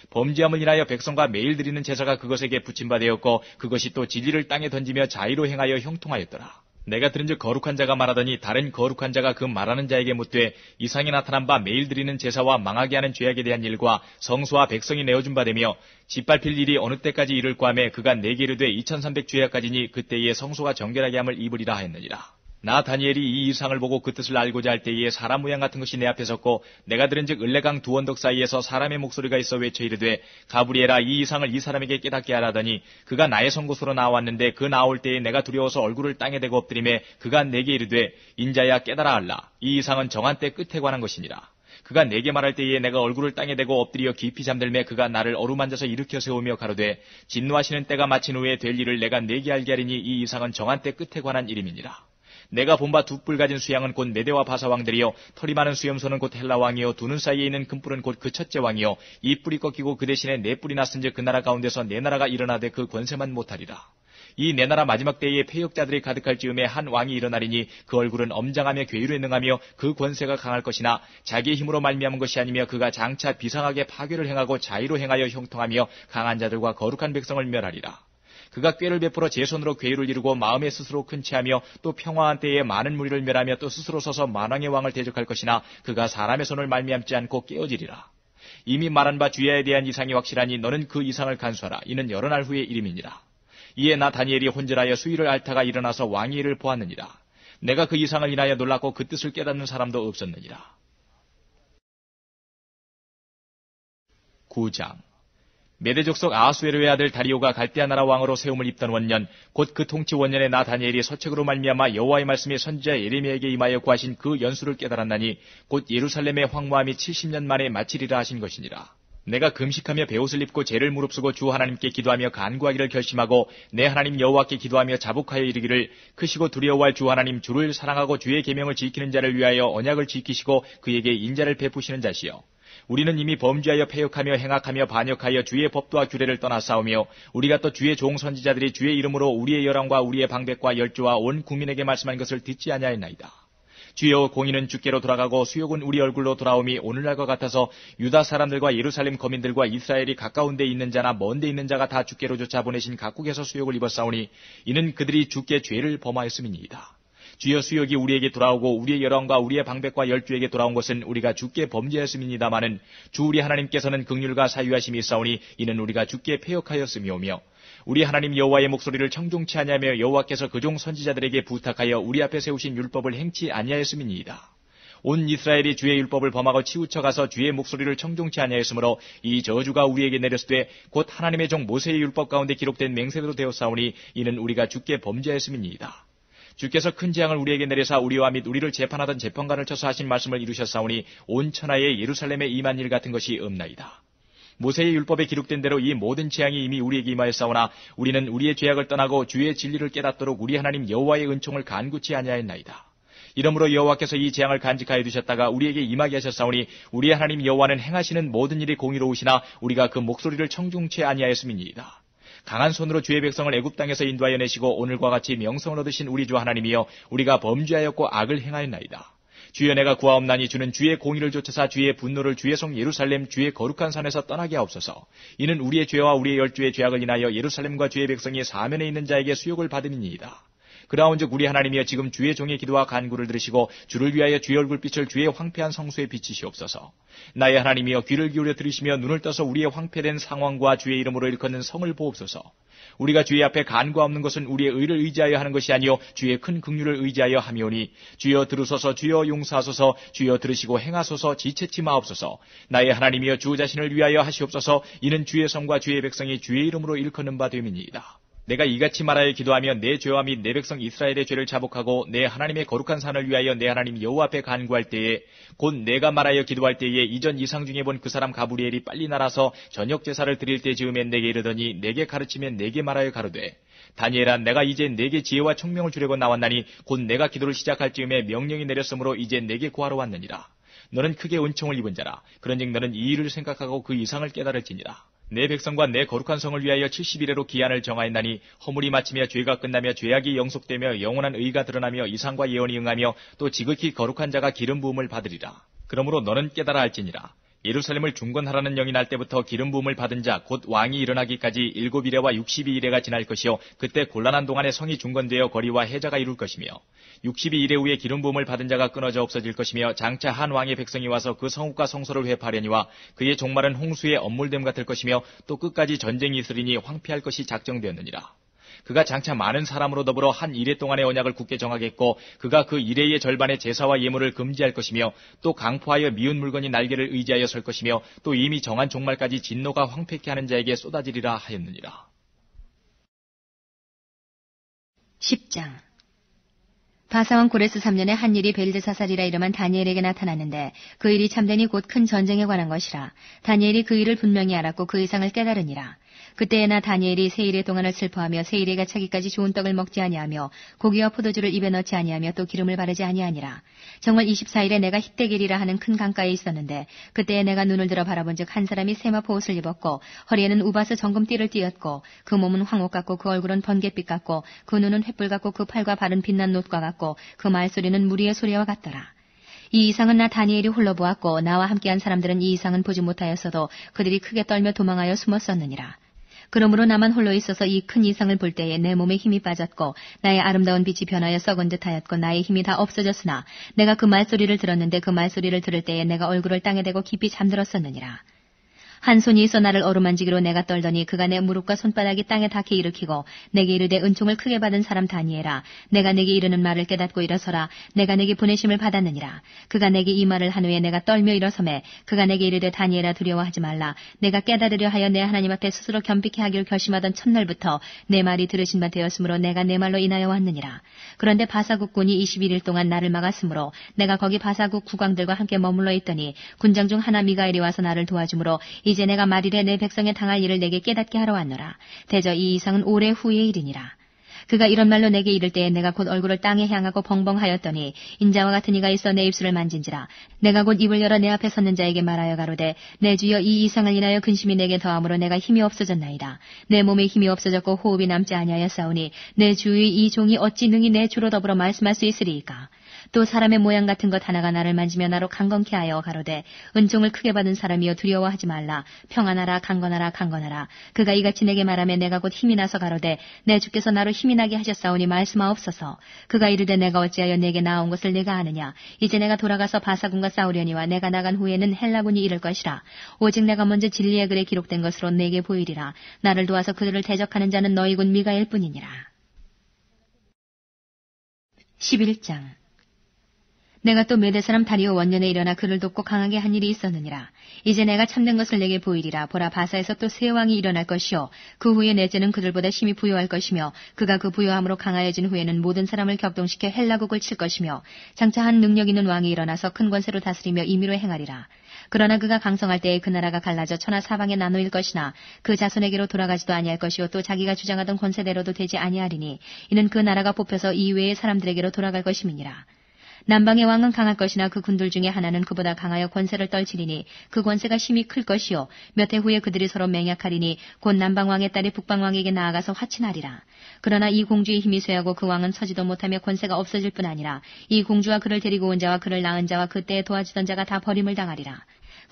Speaker 1: 범죄함을 인하여 백성과 매일 드리는 제사가 그것에게 붙임바되었고 그것이 또 진리를 땅에 던지며 자의로 행하여 형통하였더라. 내가 들은즉 거룩한 자가 말하더니 다른 거룩한 자가 그 말하는 자에게 묻되 이상이 나타난 바 매일 드리는 제사와 망하게 하는 죄악에 대한 일과 성소와 백성이 내어준 바 되며 짓밟힐 일이 어느 때까지 이를까 하매 그가 내게 이르되 2300 죄악까지니 그때에 성소가 정결하게 함을 입으리라 하였느니라. 나 다니엘이 이 이상을 보고 그 뜻을 알고자 할 때에 사람 모양 같은 것이 내 앞에 섰고 내가 들은즉 을레강 두 언덕 사이에서 사람의 목소리가 있어 외쳐 이르되 가브리엘아 이 이상을 이 사람에게 깨닫게 하라더니 그가 나의 선곳으로 나왔는데 그 나올 때에 내가 두려워서 얼굴을 땅에 대고 엎드리매 그가 내게 이르되 인자야 깨달아 알라 이 이상은 정한 때 끝에 관한 것이니라. 그가 내게 말할 때에 내가 얼굴을 땅에 대고 엎드려 깊이 잠들매 그가 나를 어루만져서 일으켜 세우며 가로되 진노하시는 때가 마친 후에 될 일을 내가 내게 알게 하리니 이 이상은 정한 때 끝에 관한 이름이니라. 내가 본 바 두 뿔 가진 수양은 곧 메대와 바사 왕들이요 털이 많은 수염소는 곧 헬라 왕이요 두 눈 사이에 있는 금뿔은 곧 그 첫째 왕이요 이 뿔이 꺾이고 그 대신에 네 뿔이 났은즉 그 나라 가운데서 네 나라가 일어나되 그 권세만 못하리라. 이 네 나라 마지막 때에 패역자들이 가득할 즈음에 한 왕이 일어나리니 그 얼굴은 엄장하며 괴율에 능하며 그 권세가 강할 것이나 자기의 힘으로 말미암은 것이 아니며 그가 장차 비상하게 파괴를 행하고 자의로 행하여 형통하며 강한 자들과 거룩한 백성을 멸하리라. 그가 꾀를 베풀어 제 손으로 괴율을 이루고 마음에 스스로 큰 체하며 또 평화한 때에 많은 무리를 멸하며 또 스스로 서서 만왕의 왕을 대적할 것이나 그가 사람의 손을 말미암지 않고 깨어지리라. 이미 말한 바 주야에 대한 이상이 확실하니 너는 그 이상을 간수하라. 이는 여러 날 후의 이름이니라. 이에 나 다니엘이 혼절하여 수위를 앓다가 일어나서 왕의 일을 보았느니라. 내가 그 이상을 인하여 놀랐고 그 뜻을 깨닫는 사람도 없었느니라. 9장 메대 족속 아하수에르의 아들 다리오가 갈대아 나라 왕으로 세움을 입던 원년 곧 그 통치 원년에 나 다니엘이 서책으로 말미암아 여호와의 말씀이 선지자 예레미야에게 임하여 구하신 그 연수를 깨달았나니 곧 예루살렘의 황무함이 70년 만에 마치리라 하신 것이니라. 내가 금식하며 베옷을 입고 죄를 무릅쓰고 주 하나님께 기도하며 간구하기를 결심하고 내 하나님 여호와께 기도하며 자복하여 이르기를 크시고 두려워할 주 하나님 주를 사랑하고 주의 계명을 지키는 자를 위하여 언약을 지키시고 그에게 인자를 베푸시는 자시여. 우리는 이미 범죄하여 패역하며 행악하며 반역하여 주의 법도와 규례를 떠나 싸우며 우리가 또 주의 종 선지자들이 주의 이름으로 우리의 열왕과 우리의 방백과 열조와 온 국민에게 말씀한 것을 듣지 아니하였나이다. 주여 공의는 주께로 돌아가고 수욕은 우리 얼굴로 돌아옴이 오늘날과 같아서 유다 사람들과 예루살렘 거민들과 이스라엘이 가까운 데 있는 자나 먼 데 있는 자가 다 주께로 쫓아 보내신 각국에서 수욕을 입었사오니 이는 그들이 주께 죄를 범하였음이니이다. 주여 수욕이 우리에게 돌아오고 우리의 열왕과 우리의 방백과 열주에게 돌아온 것은 우리가 주께 범죄했음이니다마는 주 우리 하나님께서는 긍휼과 사유하심이 있사오니 이는 우리가 주께 패역하였음이오며 우리 하나님 여호와의 목소리를 청종치 아니하며 여호와께서 그종 선지자들에게 부탁하여 우리 앞에 세우신 율법을 행치 아니하였음이니이다. 온 이스라엘이 주의 율법을 범하고 치우쳐가서 주의 목소리를 청종치 아니하였으므로 이 저주가 우리에게 내렸으되 곧 하나님의 종 모세의 율법 가운데 기록된 맹세대로 되었사오니 이는 우리가 주께 범죄했음이니이다. 주께서 큰 재앙을 우리에게 내려사 우리와 및 우리를 재판하던 재판관을 쳐서 하신 말씀을 이루셨사오니 온 천하에 예루살렘에 임한 일 같은 것이 없나이다. 모세의 율법에 기록된 대로 이 모든 재앙이 이미 우리에게 임하였사오나 우리는 우리의 죄악을 떠나고 주의 진리를 깨닫도록 우리 하나님 여호와의 은총을 간구치 아니하였나이다. 이러므로 여호와께서 이 재앙을 간직하여 두셨다가 우리에게 임하게 하셨사오니 우리 하나님 여호와는 행하시는 모든 일이 공의로우시나 우리가 그 목소리를 청중치 아니하였음이니이다. 강한 손으로 주의 백성을 애굽 땅에서 인도하여 내시고 오늘과 같이 명성을 얻으신 우리 주 하나님이여 우리가 범죄하였고 악을 행하였나이다. 주여 내가 구하옵나니 주는 주의 공의를 좇으사 주의 분노를 주의 성 예루살렘 주의 거룩한 산에서 떠나게 하옵소서. 이는 우리의 죄와 우리의 열주의 죄악을 인하여 예루살렘과 주의 백성이 사면에 있는 자에게 수욕을 받음이니이다. 그라온즉 우리 하나님이여 지금 주의 종의 기도와 간구를 들으시고 주를 위하여 주의 얼굴빛을 주의 황폐한 성소에 비치시옵소서. 나의 하나님이여 귀를 기울여 들으시며 눈을 떠서 우리의 황폐된 상황과 주의 이름으로 일컫는 성을 보옵소서. 우리가 주의 앞에 간구하옵는 것은 우리의 의를 의지하여 하는 것이 아니요 주의 큰 긍휼을 의지하여 함이오니 주여 들으소서 주여 용서하소서 주여 들으시고 행하소서 지체치 마옵소서. 나의 하나님이여 주 자신을 위하여 하시옵소서. 이는 주의 성과 주의 백성이 주의 이름으로 일컫는 바 됨이니이다. 내가 이같이 말하여 기도하며 내 죄와 및 내 백성 이스라엘의 죄를 자복하고 내 하나님의 거룩한 산을 위하여 내 하나님 여호와 앞에 간구할 때에 곧 내가 말하여 기도할 때에 이전 이상 중에 본 그 사람 가브리엘이 빨리 날아서 저녁 제사를 드릴 때 즈음에 내게 이르더니 내게 가르치며 내게 말하여 가로되 다니엘아 내가 이제 내게 지혜와 총명을 주려고 나왔나니 곧 내가 기도를 시작할 즈음에 명령이 내렸으므로 이제 내게 구하러 왔느니라. 너는 크게 은총을 입은 자라. 그런즉 너는 이 일을 생각하고 그 이상을 깨달을지니라. 내 백성과 내 거룩한 성을 위하여 70일에로 기한을 정하였나니 허물이 마치며 죄가 끝나며 죄악이 영속되며 영원한 의가 드러나며 이상과 예언이 응하며 또 지극히 거룩한 자가 기름 부음을 받으리라. 그러므로 너는 깨달아 할지니라. 예루살렘을 중건하라는 영이 날 때부터 기름 부음을 받은 자 곧 왕이 일어나기까지 7일에와 62일에가 지날 것이요 그때 곤란한 동안에 성이 중건되어 거리와 해자가 이룰 것이며 62일에 후에 기름 부음을 받은 자가 끊어져 없어질 것이며 장차 한 왕의 백성이 와서 그 성읍과 성소를 회파하려니와 그의 종말은 홍수의 엄물됨 같을 것이며 또 끝까지 전쟁이 있으리니 황폐할 것이 작정되었느니라. 그가 장차 많은 사람으로 더불어 한 이레 동안의 언약을 굳게 정하겠고 그가 그 이레의 절반의 제사와 예물을 금지할 것이며 또 강포하여 미운 물건이 날개를 의지하여 설 것이며 또 이미 정한 종말까지 진노가 황폐케 하는 자에게 쏟아지리라 하였느니라.
Speaker 2: 10장. 바사왕 고레스 3년에 한 일이 벨드사살이라 이름한 다니엘에게 나타났는데 그 일이 참되니 곧 큰 전쟁에 관한 것이라. 다니엘이 그 일을 분명히 알았고 그 이상을 깨달으니라. 그때에나 다니엘이 세 일의 동안을 슬퍼하며 세 일에가 차기까지 좋은 떡을 먹지 아니하며 고기와 포도주를 입에 넣지 아니하며 또 기름을 바르지 아니하니라. 정월 24일에 내가 힛데겔이라 하는 큰 강가에 있었는데 그때에 내가 눈을 들어 바라본즉 한 사람이 세마포 옷을 입었고 허리에는 우바스 정금띠를 띠었고 그 몸은 황옥 같고 그 얼굴은 번갯빛 같고 그 눈은 횃불 같고 그 팔과 발은 빛난 놋과 같고 그 말소리는 무리의 소리와 같더라. 이 이상은 나 다니엘이 홀로 보았고 나와 함께한 사람들은 이 이상은 보지 못하였어도 그들이 크게 떨며 도망하여 숨었었느니라. 그러므로 나만 홀로 있어서 이 큰 이상을 볼 때에 내 몸에 힘이 빠졌고 나의 아름다운 빛이 변하여 썩은 듯하였고 나의 힘이 다 없어졌으나 내가 그 말소리를 들었는데 그 말소리를 들을 때에 내가 얼굴을 땅에 대고 깊이 잠들었었느니라. 한 손이 있어 나를 어루만지기로 내가 떨더니 그가 내 무릎과 손바닥이 땅에 닿게 일으키고 내게 이르되 은총을 크게 받은 사람 다니엘아 내가 내게 이르는 말을 깨닫고 일어서라 내가 내게 보내심을 받았느니라. 그가 내게 이 말을 한 후에 내가 떨며 일어서매 그가 내게 이르되 다니엘아 두려워하지 말라. 내가 깨달으려 하여 내 하나님 앞에 스스로 겸비케 하기를 결심하던 첫날부터 내 말이 들으신 바 되었으므로 내가 내 말로 인하여 왔느니라. 그런데 바사국군이 21일 동안 나를 막았으므로 내가 거기 바사국 국왕들과 함께 머물러 있더니 군장 중 하나 미가엘이 와서 나를 도와주므로 이제 내가 말일에 내 백성에 당할 일을 내게 깨닫게 하러 왔노라. 대저 이 이상은 오래 후의 일이니라. 그가 이런 말로 내게 이를 때에 내가 곧 얼굴을 땅에 향하고 벙벙하였더니 인자와 같은 이가 있어 내 입술을 만진지라. 내가 곧 입을 열어 내 앞에 섰는 자에게 말하여 가로되 내 주여 이 이상을 인하여 근심이 내게 더함으로 내가 힘이 없어졌나이다. 내 몸에 힘이 없어졌고 호흡이 남지 아니하였사오니 내 주의 이 종이 어찌 능히 내 주로 더불어 말씀할 수 있으리이까. 또 사람의 모양 같은 것 하나가 나를 만지며 나로 강건케 하여 가로되 은총을 크게 받은 사람이여 두려워하지 말라. 평안하라 강건하라 강건하라. 그가 이같이 내게 말하며 내가 곧 힘이 나서 가로되 내 주께서 나로 힘이 나게 하셨사오니 말씀하옵소서. 그가 이르되 내가 어찌하여 내게 나온 것을 내가 아느냐. 이제 내가 돌아가서 바사군과 싸우려니와 내가 나간 후에는 헬라군이 이를 것이라. 오직 내가 먼저 진리의 글에 기록된 것으로 내게 보이리라. 나를 도와서 그들을 대적하는 자는 너희 군 미가엘 뿐이니라. 11장. 내가 또 메대 사람 다리오 원년에 일어나 그를 돕고 강하게 한 일이 있었느니라. 이제 내가 참된 것을 내게 보이리라. 보라 바사에서 또 새 왕이 일어날 것이요 그 후에 넷째는 그들보다 심히 부요할 것이며 그가 그 부요함으로 강하여진 후에는 모든 사람을 격동시켜 헬라국을 칠 것이며 장차 한 능력 있는 왕이 일어나서 큰 권세로 다스리며 임의로 행하리라. 그러나 그가 강성할 때에 그 나라가 갈라져 천하 사방에 나누일 것이나 그 자손에게로 돌아가지도 아니할 것이요 또 자기가 주장하던 권세대로도 되지 아니하리니 이는 그 나라가 뽑혀서 이외의 사람들에게로 돌아갈 것임이니라. 남방의 왕은 강할 것이나 그 군들 중에 하나는 그보다 강하여 권세를 떨치리니 그 권세가 심히 클 것이요 몇 해 후에 그들이 서로 맹약하리니 곧 남방왕의 딸이 북방왕에게 나아가서 화친하리라. 그러나 이 공주의 힘이 쇠하고 그 왕은 서지도 못하며 권세가 없어질 뿐 아니라 이 공주와 그를 데리고 온 자와 그를 낳은 자와 그때에 도와주던 자가 다 버림을 당하리라.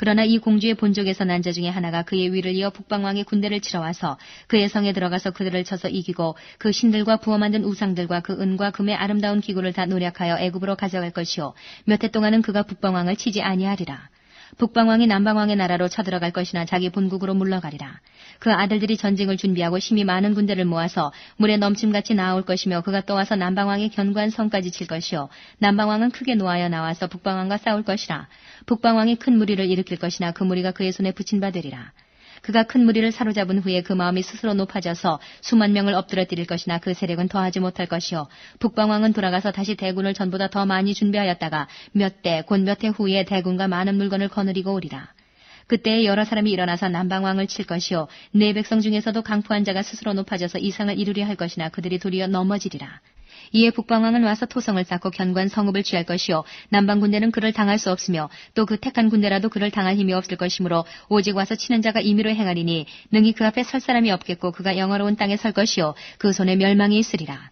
Speaker 2: 그러나 이 공주의 본족에서 난 자 중에 하나가 그의 위를 이어 북방왕의 군대를 치러 와서 그의 성에 들어가서 그들을 쳐서 이기고 그 신들과 부어 만든 우상들과 그 은과 금의 아름다운 기구를 다 노력하여 애굽으로 가져갈 것이요 몇 해 동안은 그가 북방왕을 치지 아니하리라. 북방왕이 남방왕의 나라로 쳐들어갈 것이나 자기 본국으로 물러가리라. 그 아들들이 전쟁을 준비하고 심히 많은 군대를 모아서 물에 넘침같이 나아올 것이며 그가 또 와서 남방왕의 견고한 성까지 칠 것이요 남방왕은 크게 노하여 나와서 북방왕과 싸울 것이라. 북방왕이 큰 무리를 일으킬 것이나 그 무리가 그의 손에 붙인 바 되리라. 그가 큰 무리를 사로잡은 후에 그 마음이 스스로 높아져서 수만 명을 엎드려뜨릴 것이나 그 세력은 더하지 못할 것이요 북방왕은 돌아가서 다시 대군을 전보다 더 많이 준비하였다가 몇 대 곧 몇 해 후에 대군과 많은 물건을 거느리고 오리라. 그때에 여러 사람이 일어나서 남방왕을 칠 것이요 내 백성 중에서도 강포한 자가 스스로 높아져서 이상을 이루려 할 것이나 그들이 도리어 넘어지리라. 이에 북방왕은 와서 토성을 쌓고 견고한 성읍을 취할 것이요 남방 군대는 그를 당할 수 없으며 또 그 택한 군대라도 그를 당할 힘이 없을 것이므로 오직 와서 치는 자가 임의로 행하리니 능히 그 앞에 설 사람이 없겠고 그가 영화로운 땅에 설 것이요 그 손에 멸망이 있으리라.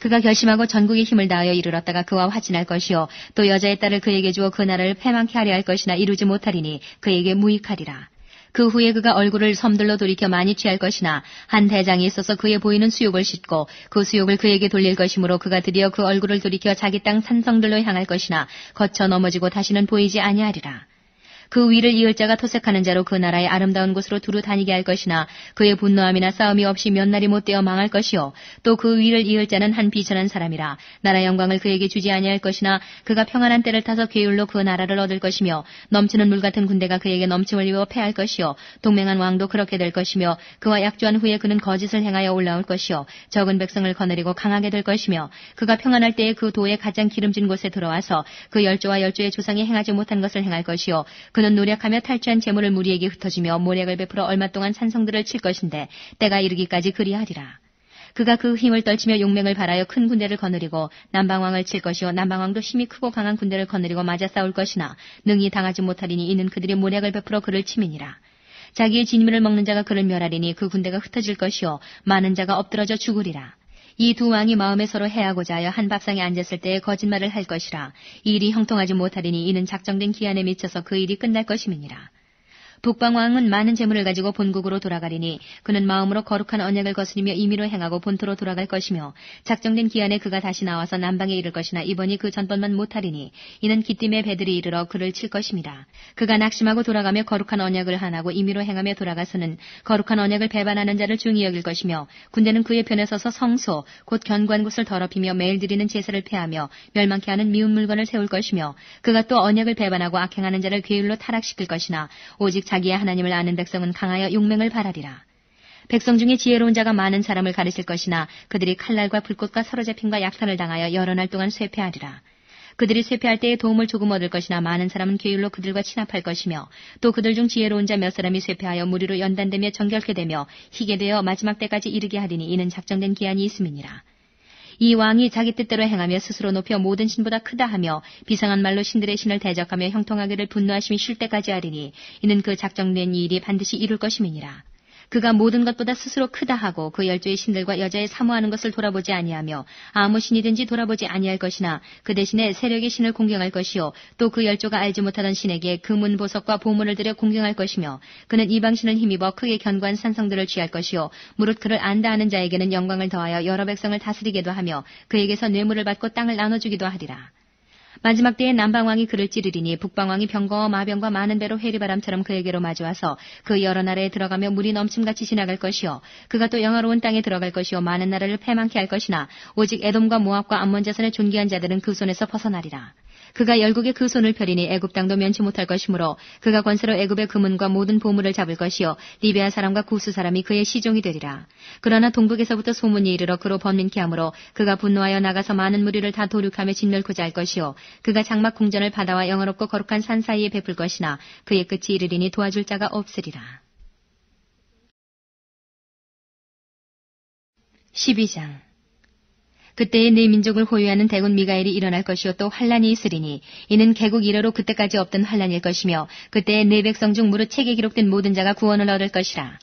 Speaker 2: 그가 결심하고 전국의 힘을 다하여 이르렀다가 그와 화친할 것이요 또 여자의 딸을 그에게 주어 그 나라를 패망케 하려 할 것이나 이루지 못하리니 그에게 무익하리라. 그 후에 그가 얼굴을 섬들로 돌이켜 많이 취할 것이나 한 대장이 있어서 그의 보이는 수욕을 싣고 그 수욕을 그에게 돌릴 것이므로 그가 드디어 그 얼굴을 돌이켜 자기 땅 산성들로 향할 것이나 거쳐 넘어지고 다시는 보이지 아니하리라. 그 위를 이을 자가 토색하는 자로 그 나라의 아름다운 곳으로 두루 다니게 할 것이나 그의 분노함이나 싸움이 없이 몇 날이 못 되어 망할 것이요 또 그 위를 이을 자는 한 비천한 사람이라 나라 영광을 그에게 주지 아니할 것이나 그가 평안한 때를 타서 괴율로 그 나라를 얻을 것이며 넘치는 물 같은 군대가 그에게 넘침을 입어 패할 것이요 동맹한 왕도 그렇게 될 것이며 그와 약조한 후에 그는 거짓을 행하여 올라올 것이요 적은 백성을 거느리고 강하게 될 것이며 그가 평안할 때에 그 도에 가장 기름진 곳에 들어와서 그 열조와 열조의 조상이 행하지 못한 것을 행할 것이요 그는 노력하며 탈취한 재물을 무리에게 흩어지며 모략을 베풀어 얼마 동안 산성들을 칠 것인데 때가 이르기까지 그리하리라. 그가 그 힘을 떨치며 용맹을 발하여 큰 군대를 거느리고 남방왕을 칠 것이요 남방왕도 힘이 크고 강한 군대를 거느리고 맞아 싸울 것이나 능히 당하지 못하리니 이는 그들이 모략을 베풀어 그를 침이니라. 자기의 진미를 먹는 자가 그를 멸하리니 그 군대가 흩어질 것이요 많은 자가 엎드러져 죽으리라. 이 두 왕이 마음에 서로 해하고자 하여 한 밥상에 앉았을 때에 거짓말을 할 것이라. 이 일이 형통하지 못하리니 이는 작정된 기한에 미쳐서 그 일이 끝날 것임이니라. 북방왕은 많은 재물을 가지고 본국으로 돌아가리니 그는 마음으로 거룩한 언약을 거스리며 임의로 행하고 본토로 돌아갈 것이며 작정된 기한에 그가 다시 나와서 남방에 이를 것이나 이번이 그 전번만 못하리니 이는 기띔의 배들이 이르러 그를 칠 것입니다. 그가 낙심하고 돌아가며 거룩한 언약을 한하고 임의로 행하며 돌아가서는 거룩한 언약을 배반하는 자를 중히 여길 것이며 군대는 그의 편에 서서 성소 곧 견고한 곳을 더럽히며 매일 드리는 제사를 폐하며 멸망케 하는 미운 물건을 세울 것이며 그가 또 언약을 배반하고 악행하는 자를 괴율로 타락시킬 것이나 오직 자기의 하나님을 아는 백성은 강하여 용맹을 발하리라. 백성 중에 지혜로운 자가 많은 사람을 가르칠 것이나 그들이 칼날과 불꽃과 사로잡힘과 약탈을 당하여 여러 날 동안 쇠폐하리라. 그들이 쇠폐할 때에 도움을 조금 얻을 것이나 많은 사람은 괴율로 그들과 친합할 것이며 또 그들 중 지혜로운 자 몇 사람이 쇠폐하여 무리로 연단되며 정결케 되며 희게 되어 마지막 때까지 이르게 하리니 이는 작정된 기한이 있음이니라. 이 왕이 자기 뜻대로 행하며 스스로 높여 모든 신보다 크다 하며 비상한 말로 신들의 신을 대적하며 형통하기를 분노하심이 쉴 때까지 하리니 이는 그 작정된 일이 반드시 이룰 것임이니라. 그가 모든 것보다 스스로 크다 하고 그 열조의 신들과 여자의 사모하는 것을 돌아보지 아니하며 아무 신이든지 돌아보지 아니할 것이나 그 대신에 세력의 신을 공경할 것이요 또 그 열조가 알지 못하던 신에게 금은 보석과 보물을 들여 공경할 것이며 그는 이방신을 힘입어 크게 견고한 산성들을 취할 것이요 무릇 그를 안다 하는 자에게는 영광을 더하여 여러 백성을 다스리게도 하며 그에게서 뇌물을 받고 땅을 나눠주기도 하리라. 마지막 때에 남방왕이 그를 찌르리니 북방왕이 병거와 마병과 많은 배로 회리바람처럼 그에게로 마주와서 그 여러 나라에 들어가며 물이 넘침같이 지나갈 것이요 그가 또 영화로운 땅에 들어갈 것이요 많은 나라를 패망케 할 것이나 오직 에돔과 모압과 암몬 자손의 존귀한 자들은 그 손에서 벗어나리라. 그가 열국에 그 손을 펴리니 애굽 땅도 면치 못할 것이므로 그가 권세로 애굽의 금은과 모든 보물을 잡을 것이요 리베아 사람과 구스 사람이 그의 시종이 되리라. 그러나 동북에서부터 소문이 이르러 그로 번민케 하므로 그가 분노하여 나가서 많은 무리를 다 도륙하며 진멸코자 할 것이요 그가 장막 궁전을 바다와 영화롭고 거룩한 산 사이에 베풀 것이나 그의 끝이 이르리니 도와줄 자가 없으리라. 12장 그때에 네 민족을 호위하는 대군 미가엘이 일어날 것이요 또 환란이 있으리니 이는 개국 이래로 그때까지 없던 환란일 것이며 그때에 네 백성 중 무릇 책에 기록된 모든 자가 구원을 얻을 것이라.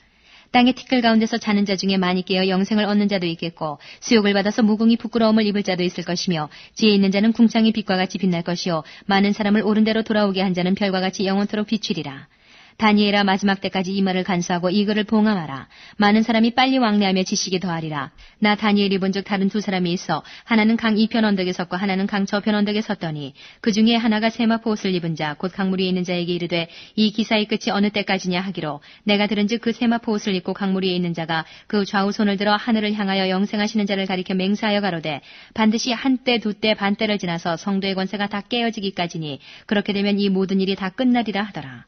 Speaker 2: 땅의 티끌 가운데서 자는 자 중에 많이 깨어 영생을 얻는 자도 있겠고 수욕을 받아서 무궁히 부끄러움을 입을 자도 있을 것이며 지혜 있는 자는 궁창이 빛과 같이 빛날 것이요 많은 사람을 옳은 대로 돌아오게 한 자는 별과 같이 영원토록 비추리라. 다니엘아 마지막 때까지 이 말을 간수하고 이 글을 봉함하라. 많은 사람이 빨리 왕래하며 지식이 더하리라. 나 다니엘이 본 적 다른 두 사람이 있어 하나는 강 이편 언덕에 섰고 하나는 강 저편 언덕에 섰더니 그 중에 하나가 세마포 옷을 입은 자 곧 강무리에 있는 자에게 이르되 이 기사의 끝이 어느 때까지냐 하기로 내가 들은즉 그 세마포 옷을 입고 강무리에 있는 자가 그 좌우 손을 들어 하늘을 향하여 영생하시는 자를 가리켜 맹세하여 가로되 반드시 한때 두때 반때를 지나서 성도의 권세가 다 깨어지기까지니 그렇게 되면 이 모든 일이 다 끝나리라 하더라.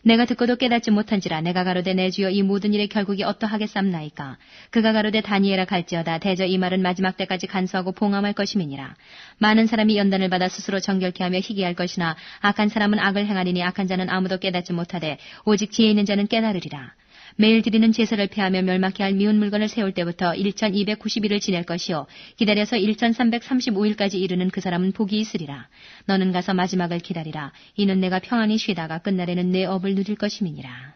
Speaker 2: 내가 듣고도 깨닫지 못한지라 내가 가로되 내 주여 이 모든 일의 결국이 어떠하겠삼나이까. 그가 가로되 다니엘아 갈지어다 대저 이 말은 마지막 때까지 간수하고 봉함할 것임이니라. 많은 사람이 연단을 받아 스스로 정결케 하며 희귀할 것이나 악한 사람은 악을 행하리니 악한 자는 아무도 깨닫지 못하되 오직 지혜 있는 자는 깨달으리라. 매일 드리는 제사를 폐하며 멸망케 할 미운 물건을 세울 때부터 1290일을 지낼 것이요 기다려서 1335일까지 이르는 그 사람은 복이 있으리라. 너는 가서 마지막을 기다리라. 이는 내가 평안히 쉬다가 끝날에는 내 업을 누릴 것임이니라.